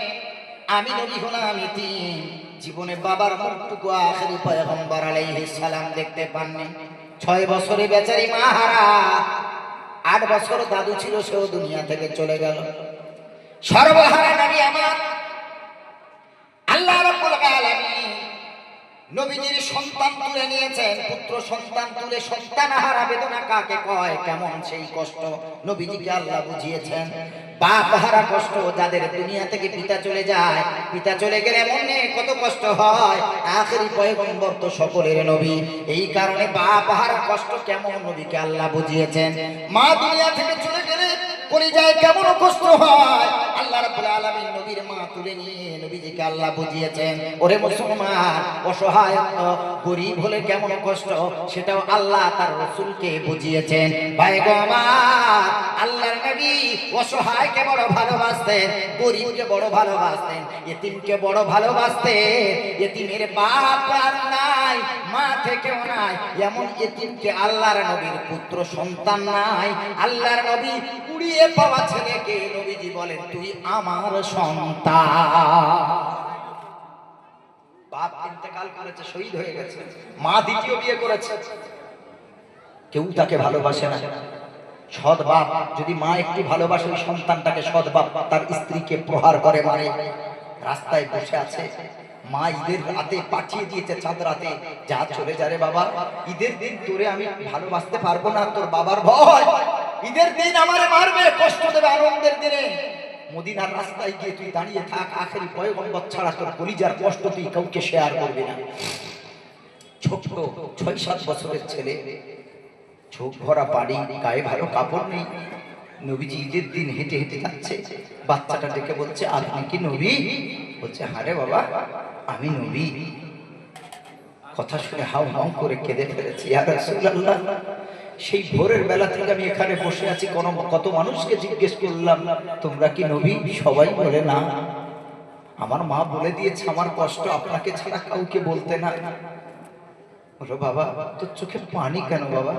B: আমি নবী হলাম ইতিম, জীবনে বাবার মুখটুকু আখিরি পয়গম্বর আলাইহিস সালাম দেখতে পাননি। 6 বছরে বেচারি মা হারা, 8 বছর দাদু ছিল সেও দুনিয়া থেকে চলে গেল। সর্বহারা নবী আমার আল্লাহ রাব্বুল আলামিন নবীজির সন্তান তুলে নিয়েছেন। পুত্র সন্তান তুলে সন্তানহারা বেদনা কাকে কয়, কেমন সেই কষ্ট নবীজিকে আল্লাহ বুঝিয়েছেন। বাপ হারা কষ্ট, যাদের দুনিয়া থেকে পিতা চলে যায়, পিতা চলে গেলে মনে কত কষ্ট হয়। আখেরি পয়গম্বর তো সকলের নবী, এই কারণে বাপ হারা কষ্ট কেমন নবীকে আল্লাহ বুঝিয়েছেন। মা দুনিয়া থেকে চলে গেলে কলিজায় কেমন কষ্ট হয়, আল্লাহ রাব্বুল আলামিন নবীর মা তুলে নিয়ে নবীজিকে আল্লাহ বুঝিয়েছেন। ওরে মুসলমান, অসহায় গরীব হলে কেমন কষ্ট সেটাও আল্লাহ তার রাসূলকে বুঝিয়েছেন। ভাই গো আমার, আল্লাহর নবী অসহায়কে বড় ভালোবাসতেন, গরীবকে বড় ভালোবাসতেন, এতিমকে বড় ভালোবাসতেন। এতিমের বাপ আর নাই, মা থেকেও নাই, এমন এতিমকে আল্লাহর নবীর পুত্র সন্তান নাই। আল্লাহর নবী কুড়িয়ে পাওয়া ছেলেকে নবীজি বলেন তুই আমার সন্তান। বাপ ইন্তেকাল করেছে, শহীদ হয়ে গেছে, মা দ্বিতীয় বিয়ে করেছে, কেউ তাকে ভালোবাসে না। সৎ বাপ যদি মা একটু ভালোবাসে ওই সন্তানটাকে, সৎ বাপ তার স্ত্রীকে প্রহার করে মারে। রাস্তায় বসে আছে, মা ঈদের রাতে পাঠিয়ে দিয়েছে, চাঁদ রাতে, যা চলে যা রে বাবা, ঈদের দিন তোরে আমি ভালোবাসতে পারবো না, তোর বাবার ভয়, ঈদের দিন আমারে মারবে, কষ্ট দেবে আনন্দের দিনে। মদিনার রাস্তায় গিয়ে তুই দাঁড়িয়ে থাক, আখেরি পয়গম্বর ছাড়া তোর কলিজার কষ্ট তুই কাউকে শেয়ার করবি না। ছোট্ট 6-7 বছরের ছেলে, চোখ ভরা পানি, গায়ে ভালো কাপড় নেই। নবীজি ঈদের দিন হেঁটে হেঁটে যাচ্ছে, বাচ্চাটা ডেকে বলছে আপনি কি নবী? বলছে হারে বাবা আমি নবী। কথা শুনে হাউ হাউ করে কেঁদে ফেলেছি, ইয়া রাসূলুল্লাহ সেই ভোরের বেলা থেকে আমি এখানে বসে আছি, কত মানুষকে জিজ্ঞেস করলাম তোমরা কি নবী, সবাই বলে না। আমার মা বলে দিয়েছে আমার কষ্ট আপনাকে ছাড়া কাউকে বলতে না। বলো বাবা তোর চোখে পানি কেন বাবা?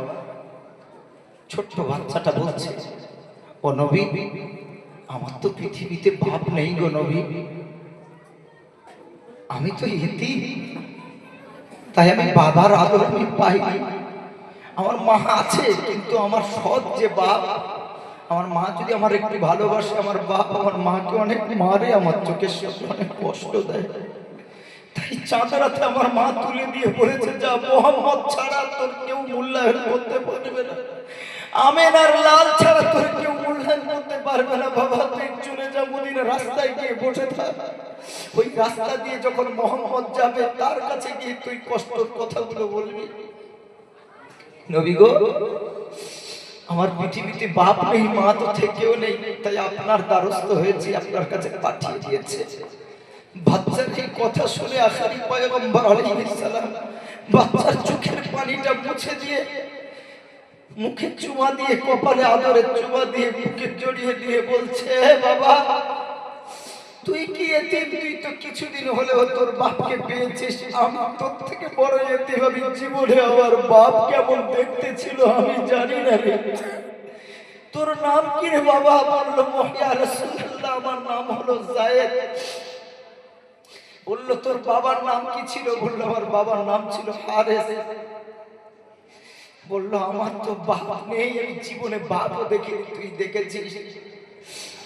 B: ছোট্ট বাচ্চাটা বলছে ও নবী আমার তো পৃথিবীতে বাপ নেই গো নবী, আমি তো ইতিম, তাই আমি বাবার আদর আমি পাই। আমার মা আছে কিন্তু আমার সৎ যে বাপ, আমার মা যদি আমার একটু ভালোবাসে, আমার বাপ আমার মাকে অনেক মারে, আমার চোখের সামনে অনেক কষ্ট দেয়। তাই চাঁদ রাতে আমার মা তুলে দিয়ে বলেছে যা মোহাম্মদ ছাড়া তোর কেউ মূল্যায়ন করতে পারবে না, আমেনার লাল ছাড়া তোর কেউ মূল্যায়ন করতে পারবে না। বাবা তুই চলে যা, মদিনার রাস্তায় গিয়ে বসে থাক, ওই রাস্তা দিয়ে যখন মোহাম্মদ যাবে তার কাছে গিয়ে তুই কষ্টের কথাগুলো বলবি। নবী গো আমার পৃথিবীতে বাপ নেই, মা তো থেকেও নেই, তাই আপনার দ্বারস্থ হয়েছি, আপনার কাছে পাঠিয়ে দিয়েছে। বাচ্চার এই কথা শুনে আখেরি পয়গম্বর আলাইহিস সালাম বাচ্চার চোখের পানিটা মুছে দিয়ে, মুখে চুমা দিয়ে, কপালে আদরের চুমা দিয়ে, বুকে জড়িয়ে দিয়ে বলছে বাবা তুই কি এতিম? তুই তো কিছুদিন হলেও তোর বাপকে পেয়েছিস, আমি তোর থেকে বড় এতিম, আমি জীবনে আমার বাপ কেমন দেখতে ছিল আমি জানি না রে। তোর নাম কি রে বাবা? বললো ইয়া রাসূলুল্লাহ আমার নাম হলো যায়েদ। বললো তোর বাবার নাম কি ছিল? বললো আমার বাবার নাম ছিল হারেস। বললো আমার তো বাপ নেই, আমি জীবনে বাপও দেখিনি, তুই দেখেছিস?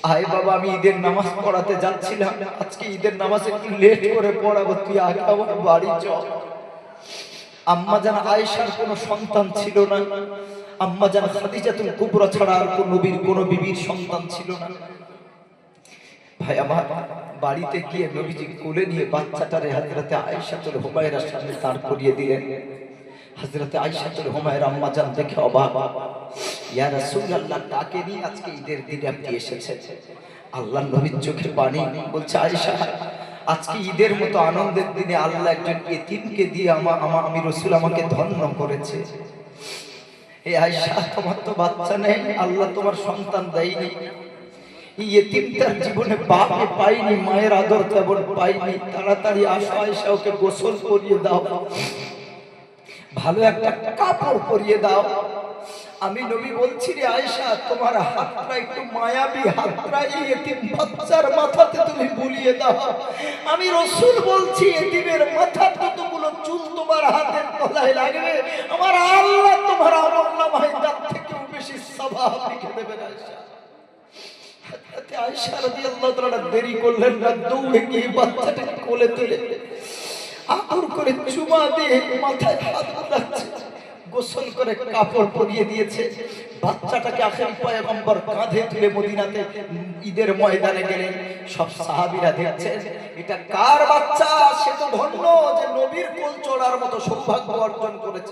A: আয় বাবা, আমি ঈদের নামাজ পড়াতে যাচ্ছিলাম, আজকে ঈদের নামাজ একটু লেট করে পড়াবো, তুই আগে আমার বাড়ি চল। আম্মা জান আয়েশার কোনো সন্তান ছিল না, আম্মা জান খাদিজাতুল কুবরা ছাড়া আর কোন নবীর কোন বিবির সন্তান ছিল না। ভাই আমার, বাড়িতে গিয়ে নবীজি কোলে নিয়ে বাচ্চাটারে হযরতে আয়েশাতুল হুমায়রার সামনে দাঁড় করিয়ে দিলেন। হযরতে আয়েশাতুল হুমায়রা আম্মা জান দেখে অবাক, ইয়া রাসূলুল্লাহ, তাকে নিয়ে আজকে ঈদের দিনে আপনি এসেছেন। আল্লাহর নবীর চোখে পানি, বলছে আয়েশা, আজকে ঈদের মতো আনন্দের দিনে আল্লাহ একজন এতিমকে দিয়ে আমি রাসূল আমাকে ধন্য করেছে। এই আয়েশা, তোমার তো বাচ্চা নেই, আল্লাহ তোমার সন্তান দেয়নি। এই এতিমটার জীবনে বাপে পাইনি, মায়ের আদর তেমন পাইনি। তাড়াতাড়ি আসো আয়েশা, ওকে গোসল করিয়ে দাও, ভালো একটা কাপড় পরিয়ে দাও। আমি নবী বলছি, রে আয়েশা, তোমার হাতটা একটু মায়াবী, হাতটা এই এতিম বাচ্চার মাথাতে তুমি বুলিয়ে দাও। আমি রাসূল বলছি, এতিমের মাথার যতগুলো চুল তোমার হাতের তলায় লাগবে, আমার আল্লাহ তোমার আমলনামায় তার থেকেও বেশি সওয়াব লিখে দেবেন। আয়েশা, হযরত আয়েশা রাদিয়াল্লাহু তাআলা দেরি করলেন না, দৌড়ে গিয়ে বাচ্চাটাকে কোলে তুলে আদর করে চুমা দিয়ে মাথায় হাত বুলাচ্ছে, গোসল করে কাপড় পরিয়ে দিয়েছে। বাচ্চাটাকে আখেরি পয়গম্বর কাঁধে তুলে মদিনাতে ঈদের ময়দানে গেলেন। সব সাহাবীরা দেখছেন, এটা কার বাচ্চা? সে তো ধন্য যে নবীর কোল চড়ার মতো সৌভাগ্য অর্জন করেছে।